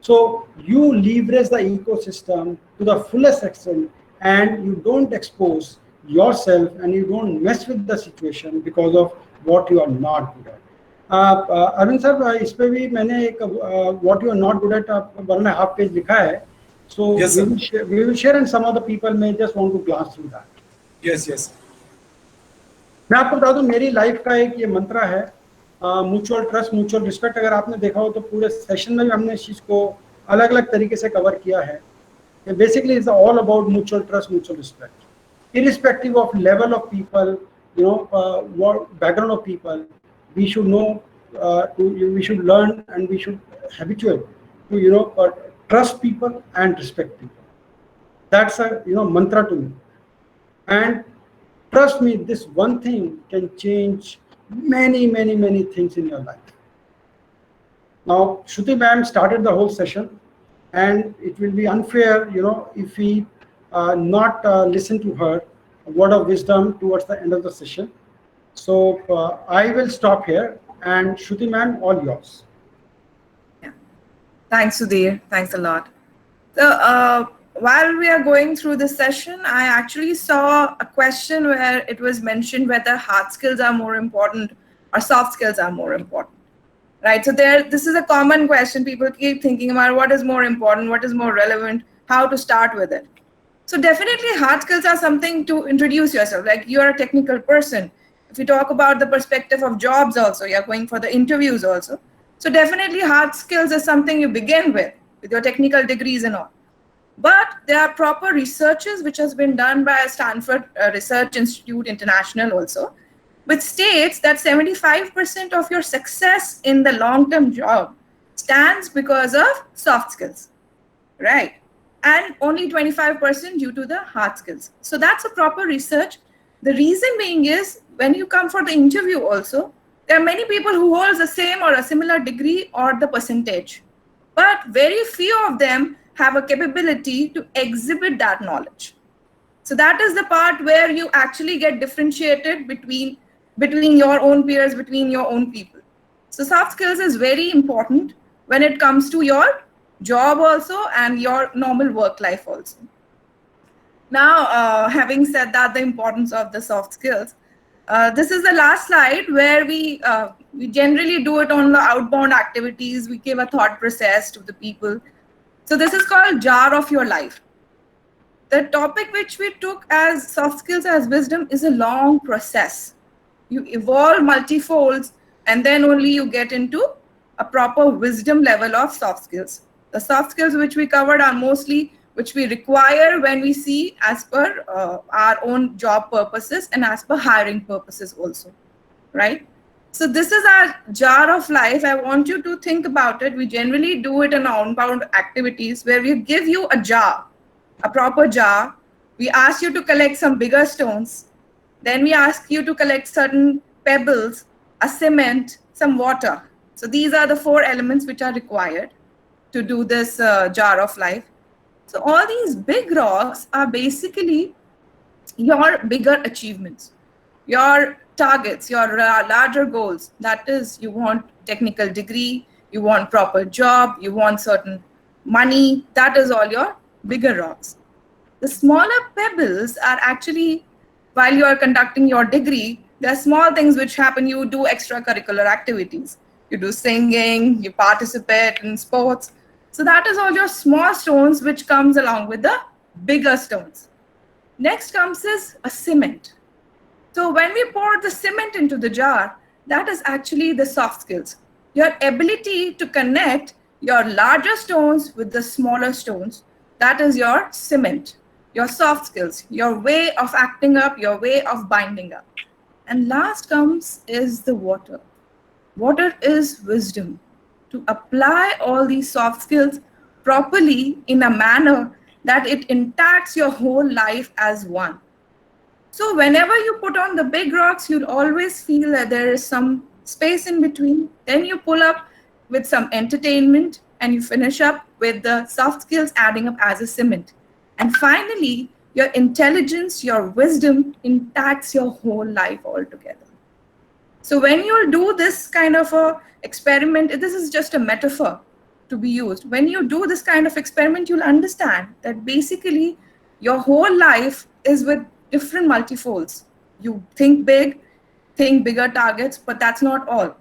[SPEAKER 4] So you leverage the ecosystem to the fullest extent, and you don't expose yourself and you don't mess with the situation because of what you are not good at. Arvind sir, इस पे भी मैंने एक what you are not good at वरना half page लिखा है. So yes, we will share, and some of the people may just want to glance through that.
[SPEAKER 1] Yes.
[SPEAKER 4] मैं आपको बता दूं, मेरी लाइफ का एक ये मंत्र है, म्यूचुअल ट्रस्ट, म्यूचुअल रिस्पेक्ट. अगर आपने देखा हो तो पूरे सेशन में हमने इस चीज़ को अलग अलग तरीके से कवर किया है. Basically it's all about mutual trust, mutual respect, irrespective of level of people, what background of people, we should know, we should learn, and we should habituate to trust people and respect people. That's a mantra to me. And trust me, this one thing can change many things in your life. Now, Shruti ma'am started the whole session, and it will be unfair, if we not listen to her word of wisdom towards the end of the session. So I will stop here. And Shruti ma'am, all yours.
[SPEAKER 3] Yeah. Thanks, Sudhir. Thanks a lot. So while we are going through this session, I actually saw a question where it was mentioned whether hard skills are more important or soft skills are more important. Right. So this is a common question. People keep thinking about what is more important, what is more relevant, how to start with it. So definitely hard skills are something to introduce yourself. Like you're a technical person. If you talk about the perspective of jobs also, you're going for the interviews also. So definitely hard skills is something you begin with your technical degrees and all. But there are proper researches which has been done by Stanford Research Institute International also, which states that 75% of your success in the long-term job stands because of soft skills, right? And only 25% due to the hard skills. So that's a proper research. The reason being is when you come for the interview also, there are many people who hold the same or a similar degree or the percentage, but very few of them have a capability to exhibit that knowledge. So that is the part where you actually get differentiated between your own peers, between your own people. So soft skills is very important when it comes to your job also and your normal work life also. Now, having said that, the importance of the soft skills, this is the last slide where we generally do it on the outbound activities. We give a thought process to the people. So this is called jar of your life. The topic which we took as soft skills as wisdom is a long process. You evolve multifolds and then only you get into a proper wisdom level of soft skills. The soft skills which we covered are mostly which we require when we see as per our own job purposes and as per hiring purposes also, right? So this is our jar of life. I want you to think about it. We generally do it in outbound activities where we give you a jar, a proper jar. We ask you to collect some bigger stones. Then we ask you to collect certain pebbles, a cement, some water. So these are the 4 elements which are required to do this jar of life. So all these big rocks are basically your bigger achievements, your targets, your larger goals. That is, you want technical degree, you want proper job, you want certain money. That is all your bigger rocks. The smaller pebbles are actually, while you are conducting your degree, there are small things which happen. You do extracurricular activities. You do singing, you participate in sports. So that is all your small stones which comes along with the bigger stones. Next comes is a cement. So when we pour the cement into the jar, that is actually the soft skills. Your ability to connect your larger stones with the smaller stones, that is your cement, your soft skills, your way of acting up, your way of binding up. And last comes is the water. Water is wisdom. To apply all these soft skills properly in a manner that it impacts your whole life as one. So whenever you put on the big rocks, you'll always feel that there is some space in between. Then you pull up with some entertainment and you finish up with the soft skills adding up as a cement. And finally, your intelligence, your wisdom impacts your whole life altogether. So when you do this kind of a experiment, this is just a metaphor to be used. When you do this kind of experiment, you'll understand that basically your whole life is with different multifolds. You think big, think bigger targets, but that's not all.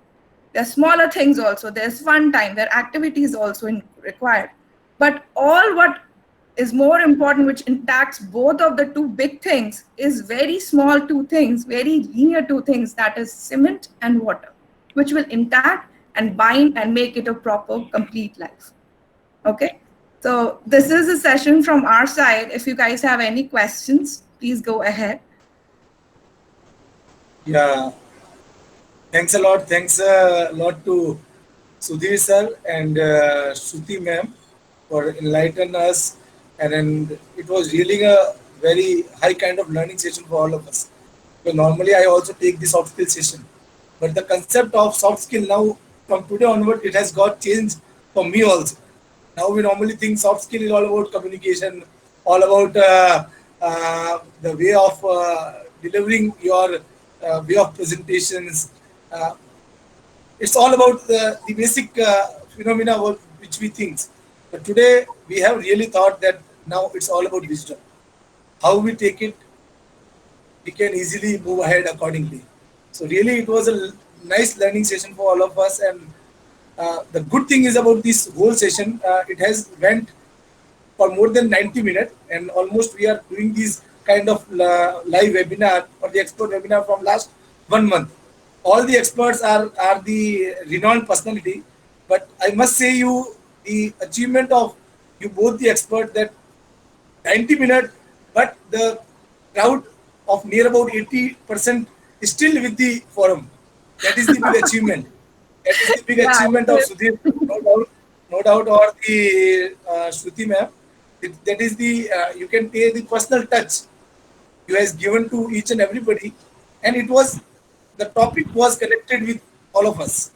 [SPEAKER 3] There's smaller things also. There's fun time. There are activities also required. But all what is more important, which impacts both of the 2 big things, is very small 2 things, very linear 2 things, that is cement and water, which will impact and bind and make it a proper, complete life. Okay, so this is a session from our side. If you guys have any questions, please go ahead.
[SPEAKER 1] Yeah, thanks a lot. Thanks a lot to Sudhir sir and Shruti ma'am for enlightening us. And then it was really a very high kind of learning session for all of us. So normally I also take the soft skill session, but the concept of soft skill now from today onward, it has got changed for me also. Now we normally think soft skill is all about communication, all about the way of delivering your way of presentations. it's all about the basic phenomena which we think. But today we have really thought that now it's all about wisdom. How we take it, we can easily move ahead accordingly. So really, it was a nice learning session for all of us. And the good thing is about this whole session, it has went for more than 90 minutes, and almost we are doing these kind of live webinar or the expert webinar from last 1 month. All the experts are the renowned personality, but I must say you the achievement of you both the expert that 90 minutes, but the crowd of near about 80% is still with the forum. That is the big achievement. That is the big
[SPEAKER 3] Yeah,
[SPEAKER 1] achievement of Sudhir, no doubt, or the Shruti ma'am. That is the you can pay the personal touch you has given to each and everybody, and it was the topic was connected with all of us.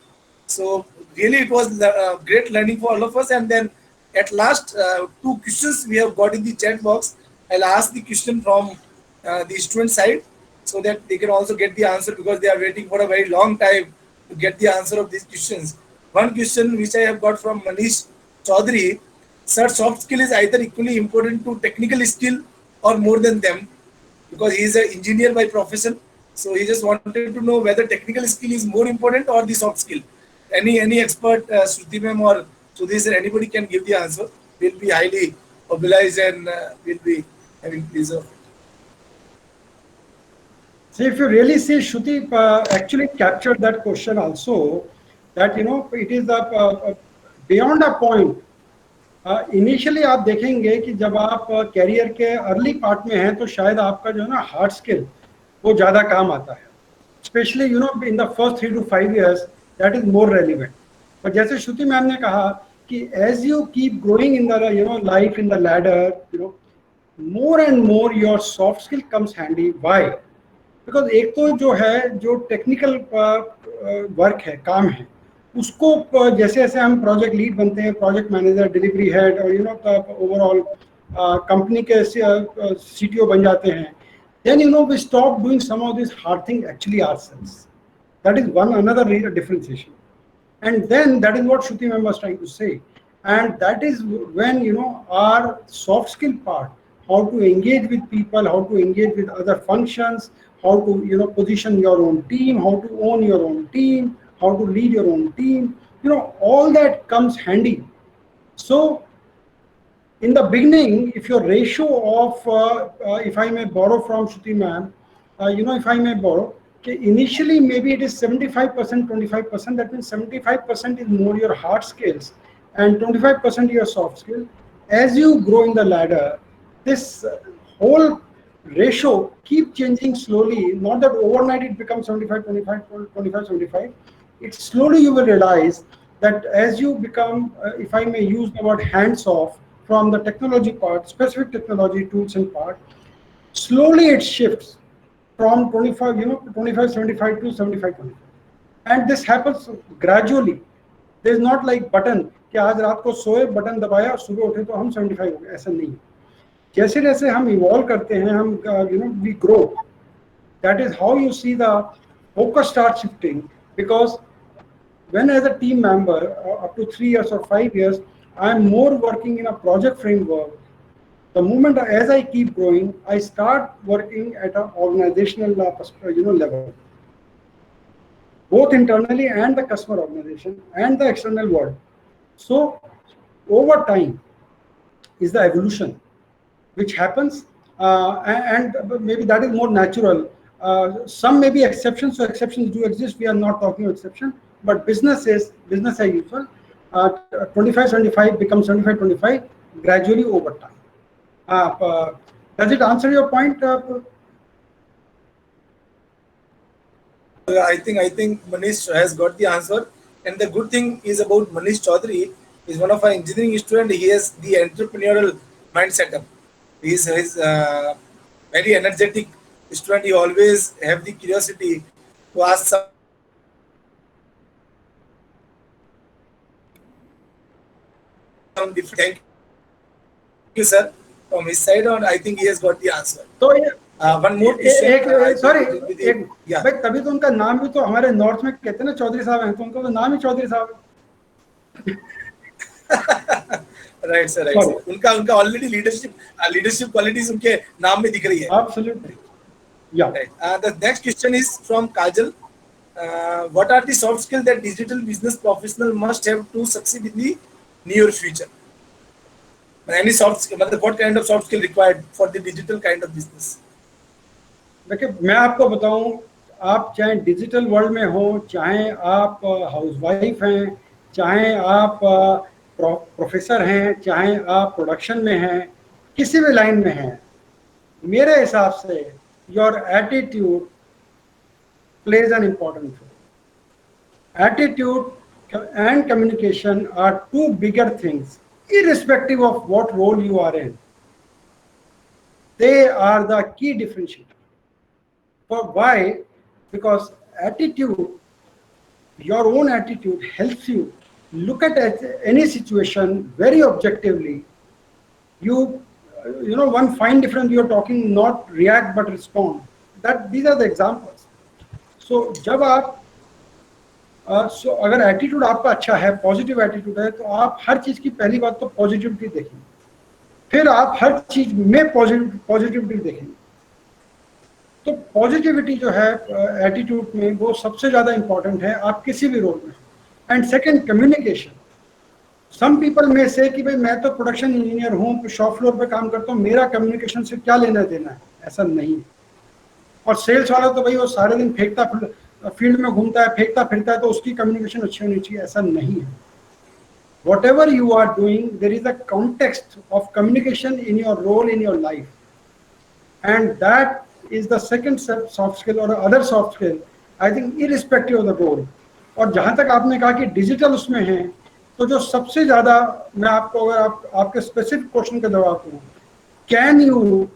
[SPEAKER 1] So really, it was great learning for all of us. And then at last, two questions we have got in the chat box. I'll ask the question from the student side so that they can also get the answer because they are waiting for a very long time to get the answer of these questions. One question which I have got from Manish Chaudhary, sir, soft skill is either equally important to technical skill or more than them because he is an engineer by profession. So he just wanted to know whether technical skill is more important or the soft skill. Any expert, Shruti ma'am or Sudhir sir, anybody can give the answer. We'll be highly obliged and we'll be having pleasure.
[SPEAKER 4] See, if you really see, Shruti actually captured that question also, that it is beyond a point. Initially आप देखेंगे कि जब आप career के early part में हैं तो शायद आपका जो है ना हार्ड स्किल वो ज़्यादा काम आता है, specially in the first 3 to 5 years that is more relevant. और जैसे श्रुति मैम ने कहा कि as you keep growing in the life in the ladder, more and more your soft skill comes handy. Why? Because एक तो जो है जो टेक्निकल वर्क है, काम है, उसको जैसे जैसे हम प्रोजेक्ट लीड बनते हैं, प्रोजेक्ट मैनेजर, डिलीवरी हेड और ओवरऑल कंपनी के CTO बन जाते हैं, then we stop doing some of these hard things actually ourselves. That is one another differentiation. And then that is what Shruti ma'am was trying to say. And that is when our soft skill part, how to engage with people, how to engage with other functions, how to position your own team, how to own your own team, how to lead your own team, all that comes handy. So in the beginning, if your ratio of, if I may borrow from Shruti ma'am, if I may borrow, okay, initially maybe it is 75%, 25%, that means 75% is more your hard skills and 25% your soft skill. As you grow in the ladder, this whole ratio keep changing slowly, not that overnight it becomes 75, 25, 25, 75. It's slowly you will realize that as you become, if I may use the word hands off from the technology part, specific technology tools and part, slowly it shifts from 25, 25, 75 to 75, 25. And this happens gradually. There is not like button कि आज रात को सोए, button दबाया, सुबह उठे तो हम 75 हो गए, ऐसा नहीं. जैसे जैसे हम इवॉल्व करते हैं, हम we grow. That is how you see the focus start shifting, because when as a team member up to 3 years or 5 years, I am more working in a project framework. The moment as I keep growing, I start working at an organizational level, both internally and the customer organization and the external world. So over time is the evolution which happens, and maybe that is more natural. Some may be exceptions, so exceptions do exist. We are not talking of exception, but business is business as usual. 25-75 becomes 75-25 gradually over time. Does it answer your point?
[SPEAKER 1] I think Manish has got the answer. And the good thing is about Manish Chaudhary is one of our engineering student. He has the entrepreneurial mindset. He is very energetic student. He always have the curiosity to ask some different. Thank you, sir. From his side on, I think he has got the answer.
[SPEAKER 4] So yeah,
[SPEAKER 1] One more question.
[SPEAKER 4] एक sorry एक
[SPEAKER 1] Yeah.
[SPEAKER 4] भाई, तभी तो उनका नाम भी तो हमारे नॉर्थ में कहते हैं ना चौधरी साहब हैं, तो उनका तो नाम ही चौधरी साहब है।
[SPEAKER 1] Right, sir. Right,
[SPEAKER 4] Sorry.
[SPEAKER 1] sir. उनका already leadership qualities उनके नाम में दिख रही है.
[SPEAKER 4] Absolutely. Yeah.
[SPEAKER 1] Right. The next question is from Kajal. What are the soft skills that digital business professional must have to succeed in the near future? Any soft skill, मतलब what kind of soft skill required for the digital kind of business?
[SPEAKER 4] देखिए, मैं आपको बताऊं, आप चाहे digital world में हो, चाहे आप हाउसवाइफ हैं, चाहे आप प्रोफेसर हैं, चाहे आप प्रोडक्शन में हैं, किसी भी लाइन में हैं, मेरे हिसाब से your attitude plays an important role. Attitude and communication are two bigger things, irrespective of what role you are in. They are the key differentiator. For why? Because attitude, your own attitude helps you look at any situation very objectively. You know, one fine difference, you're talking not react but respond. These are the examples. So जब आप so अगर attitude आपका अच्छा है, positive attitude है, तो आप हर चीज की पहली बात तो पॉजिटिविटी देखेंगे, फिर आप हर चीज में पॉजिटिविटी देखेंगे. तो पॉजिटिविटी जो है एटीट्यूड में, वो सबसे ज्यादा इंपॉर्टेंट है आप किसी भी रोल में. And second, communication. Some people में से कि भाई मैं तो प्रोडक्शन इंजीनियर हूँ, शॉप फ्लोर पे काम करता हूँ, मेरा कम्युनिकेशन से क्या लेना देना है, ऐसा नहीं है. और सेल्स वाला तो भाई वो सारे दिन फील्ड में घूमता है, फेंकता फिरता है, तो उसकी कम्युनिकेशन अच्छी होनी चाहिए, ऐसा नहीं है. Whatever you are doing, there is a context of communication in your role in your life, and that is the second soft skill or other soft skill, I think, irrespective of the role. और जहाँ तक आपने कहा कि digital उसमें है, तो जो सबसे ज्यादा, मैं आपको अगर आपके स्पेसिफिक क्वेश्चन का जवाब दूँ, can you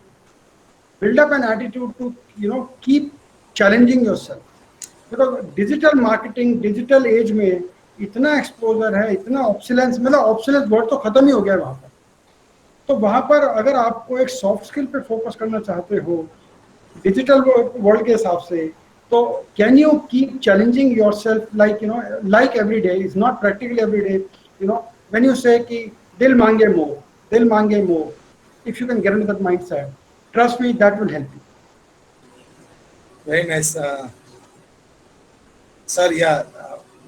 [SPEAKER 4] build up an attitude to keep challenging yourself? Because digital marketing, digital age में इतना एक्सपोजर है, इतना ऑब्सोलेंस, मतलब ऑब्सोलेंस वर्ड तो खत्म ही हो गया है वहाँ पर. तो वहाँ पर अगर आपको एक सॉफ्ट स्किल पे फोकस करना चाहते हो डिजिटल वर्ल्ड के हिसाब से, तो can you keep challenging yourself, like every day is not practically every day, when you say कि दिल मांगे more, if you can get into that mindset, trust me, that will help you.
[SPEAKER 1] Very nice. Sir, yeah,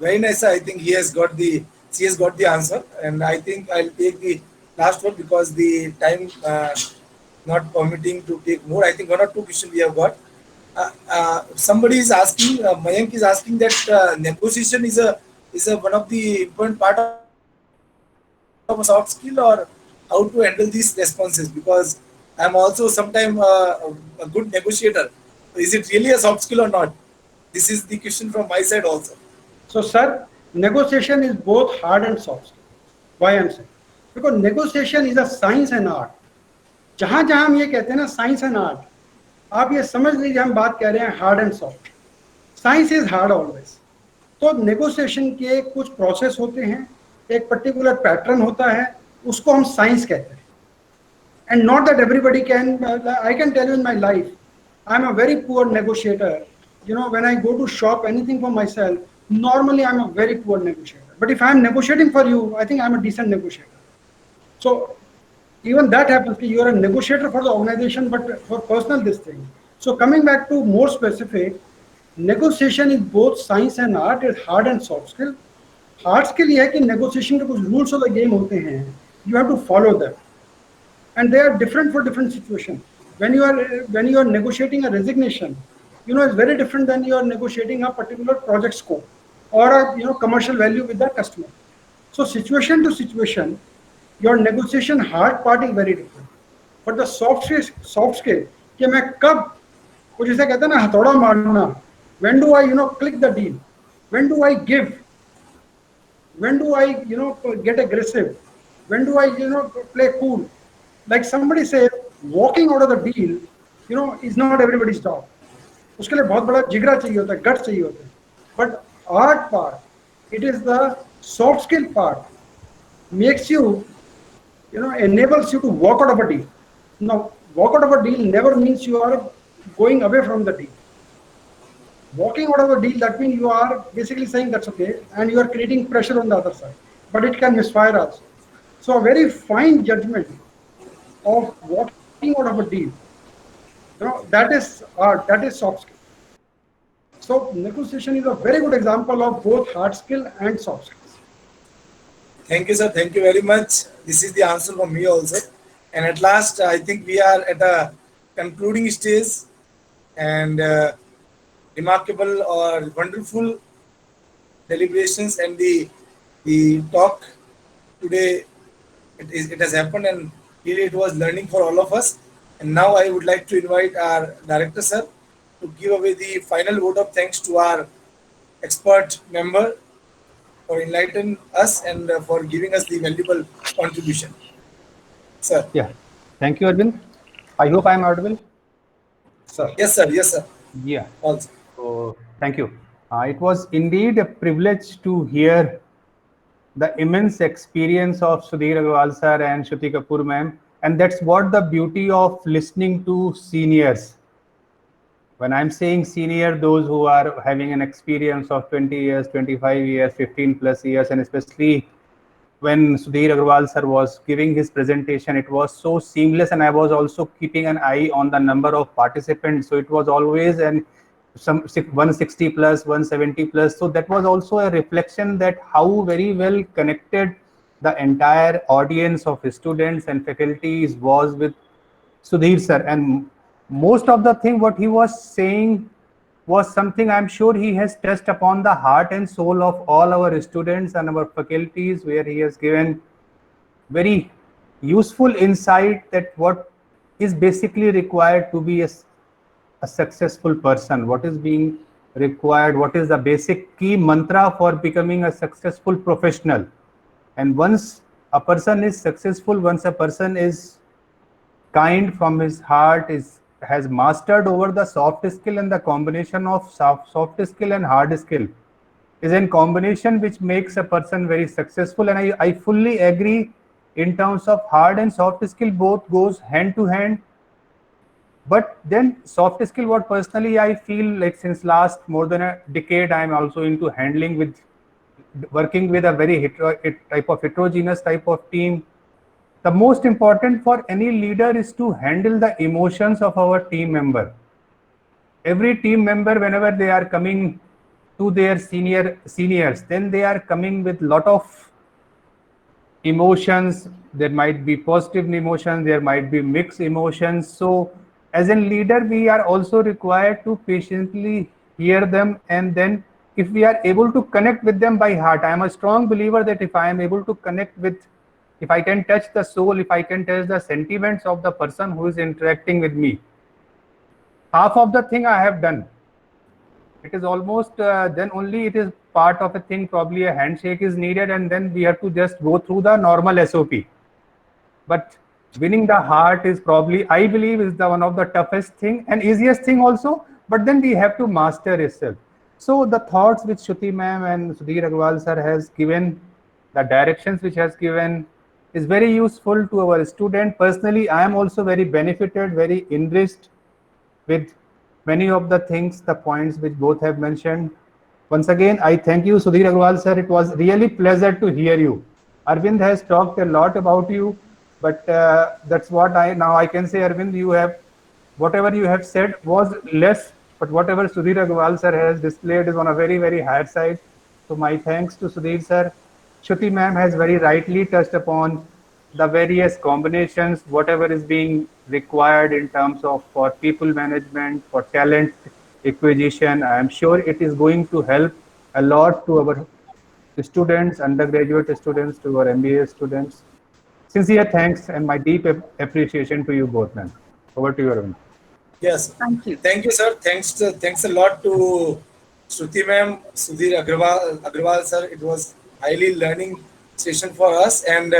[SPEAKER 1] very nice. I think she has got the answer, and I think I'll take the last one because the time not permitting to take more. I think one or two questions we have got. Somebody is asking, Mayank is asking that negotiation is a one of the important part of a soft skill, or how to handle these responses, because I'm also sometimes a good negotiator. Is it really a soft skill or not? This is the question from my side also.
[SPEAKER 4] So, sir, negotiation is both hard and soft skill. Why I'm saying? Because negotiation is a science and art. जहाँ जहाँ हम ये कहते हैं ना science and art, आप ये समझ लीजिए हम बात कह रहे हैं hard and soft. Science is hard always. तो नेगोशिएशन के कुछ प्रोसेस होते हैं, एक पर्टिकुलर पैटर्न होता है, उसको हम साइंस कहते हैं. And not that everybody can. I can tell you in my life, I am a very poor negotiator. When I go to shop anything for myself, normally I'm a very poor negotiator. But if I'm negotiating for you, I think I'm a decent negotiator. So even that happens. You are a negotiator for the organization, but for personal this thing. So coming back to more specific, negotiation is both science and art. It's hard and soft skill. Hard skill ये है कि negotiation के कुछ rules of the game होते हैं. You have to follow them, and they are different for different situations. When you are negotiating a resignation, it's very different than you are negotiating a particular project scope or a commercial value with the customer. So situation to situation, your negotiation hard part is very different. But the soft skill कि मैं कब, कुछ जैसे कहते हैं ना हथौड़ा मारना, when do I click the deal, when do I give, when do I get aggressive, when do I play cool. Like somebody said, walking out of the deal is not everybody's job. उसके लिए बहुत बड़ा जिगरा चाहिए होता है, गट चाहिए होता है. But art part, it is the soft skill part, makes you enables you to walk out of a deal. Now, walk out of a deal never means you are going away from the deal. Walking out of the deal, that means you are basically saying that's okay, and you are creating pressure on the other side. But it can misfire also. So a very fine judgment of walking out of a deal, that is art, that is soft skill. So negotiation is a very good example of both hard skill and soft skills.
[SPEAKER 1] Thank you, sir. Thank you very much. This is the answer from me also. And at last, I think we are at a concluding stage, and remarkable or wonderful deliberations and the talk today. It has happened, and really it was learning for all of us. And now I would like to invite our director, sir, to give away the final vote of thanks to our expert member for enlightening us and for giving us the valuable contribution. Sir.
[SPEAKER 2] Yeah. Thank you, Arvind. I hope I am audible.
[SPEAKER 4] Sir.
[SPEAKER 1] Yes, sir. Yes, sir.
[SPEAKER 2] Yeah.
[SPEAKER 1] Also.
[SPEAKER 2] So, thank you. It was indeed a privilege to hear the immense experience of Sudhir Agarwal sir and Shruti Kapoor ma'am. And that's what the beauty of listening to seniors. When I'm saying senior, those who are having an experience of 20 years, 25 years, 15 plus years, and especially when Sudhir Agarwal sir was giving his presentation, it was so seamless, and I was also keeping an eye on the number of participants. So it was always some 160 plus, 170 plus. So that was also a reflection that how very well connected the entire audience of students and faculties was with Sudhir sir. And most of the thing what he was saying was something I'm sure he has touched upon the heart and soul of all our students and our faculties, where he has given very useful insight that what is basically required to be a successful person, what is being required, what is the basic key mantra for becoming a successful professional. And once a person is successful, once a person is kind from his heart, has mastered over the soft skill, and the combination of soft skill and hard skill is a combination which makes a person very successful. And I fully agree in terms of hard and soft skill, both goes hand to hand. But then soft skill, what personally I feel like since last more than a decade, I'm also into working with a very heterogeneous type of team. The most important for any leader is to handle the emotions of our team member. Every team member, whenever they are coming to their seniors, then they are coming with lot of emotions. There might be positive emotions, there might be mixed emotions. So as a leader, we are also required to patiently hear them, and then if we are able to connect with them by heart, I am a strong believer that if I am able to connect with, if I can touch the soul, if I can touch the sentiments of the person who is interacting with me, half of the thing I have done. It is almost, then only it is part of a thing, probably a handshake is needed, and then we have to just go through the normal SOP. But winning the heart is probably, I believe, is the one of the toughest thing and easiest thing also, but then we have to master itself. So the thoughts which Shruti ma'am and Sudhir Agarwal sir has given, the directions which has given, is very useful to our student. Personally, I am also very benefited, very enriched with many of the things, the points which both have mentioned. Once again, I thank you, Sudhir Agarwal sir. It was really pleasure to hear you. Arvind has talked a lot about you, but that's what I can say, Arvind, you have, whatever you have said was less, but whatever Sudhir Agarwal sir has displayed is on a very, very higher side. So my thanks to Sudhir sir. Shruti ma'am has very rightly touched upon the various combinations, whatever is being required in terms of for people management, for talent acquisition. I am sure it is going to help a lot to our students, undergraduate students, to our MBA students. Sincere thanks and my deep appreciation to you both, ma'am. Over to you, Arvind.
[SPEAKER 1] Yes.
[SPEAKER 3] Thank you.
[SPEAKER 1] Thank you, sir. Thanks a lot to Shruti ma'am, Sudhir Agarwal sir. It was highly learning session for us. And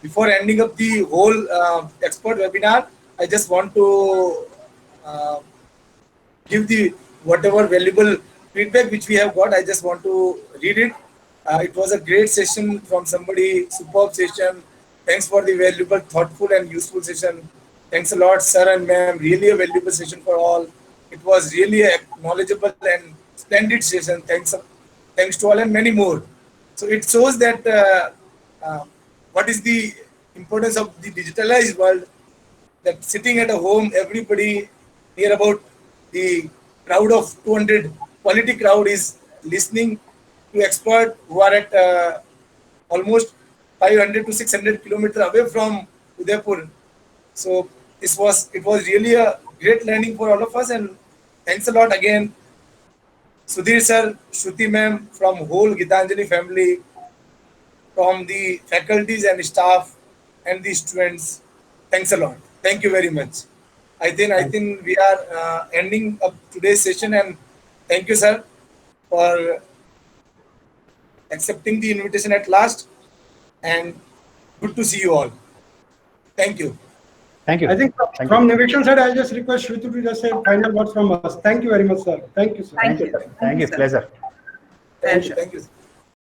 [SPEAKER 1] before ending up the whole expert webinar, I just want to give the whatever valuable feedback which we have got. I just want to read it. It was a great session from somebody, superb session. Thanks for the valuable, thoughtful and useful session. Thanks a lot, sir and ma'am. Really a valuable session for all. It was really a knowledgeable and splendid session. Thanks to all and many more. So it shows that what is the importance of the digitalized world. That sitting at a home, everybody near about the crowd of 200 quality crowd is listening to expert who are at almost 500 to 600 kilometers away from Udaipur. So it was really a great learning for all of us, and thanks a lot again, Sudhir sir, Shruti ma'am, from whole Gitanjali family, from the faculties and staff and the students. Thanks a lot. Thank you very much. I think we are ending up today's session, and thank you, sir, for accepting the invitation at last. And good to see you all. Thank you.
[SPEAKER 2] Thank you.
[SPEAKER 4] I think
[SPEAKER 2] Thank
[SPEAKER 4] from
[SPEAKER 2] you.
[SPEAKER 4] Nivation side, I just request Shruti to just say final words from us. Thank you very much, sir. Thank you, sir.
[SPEAKER 3] Thank you.
[SPEAKER 2] Thank you.
[SPEAKER 3] sir.
[SPEAKER 2] Pleasure.
[SPEAKER 1] Thank you.
[SPEAKER 3] Pleasure.
[SPEAKER 1] Thank you.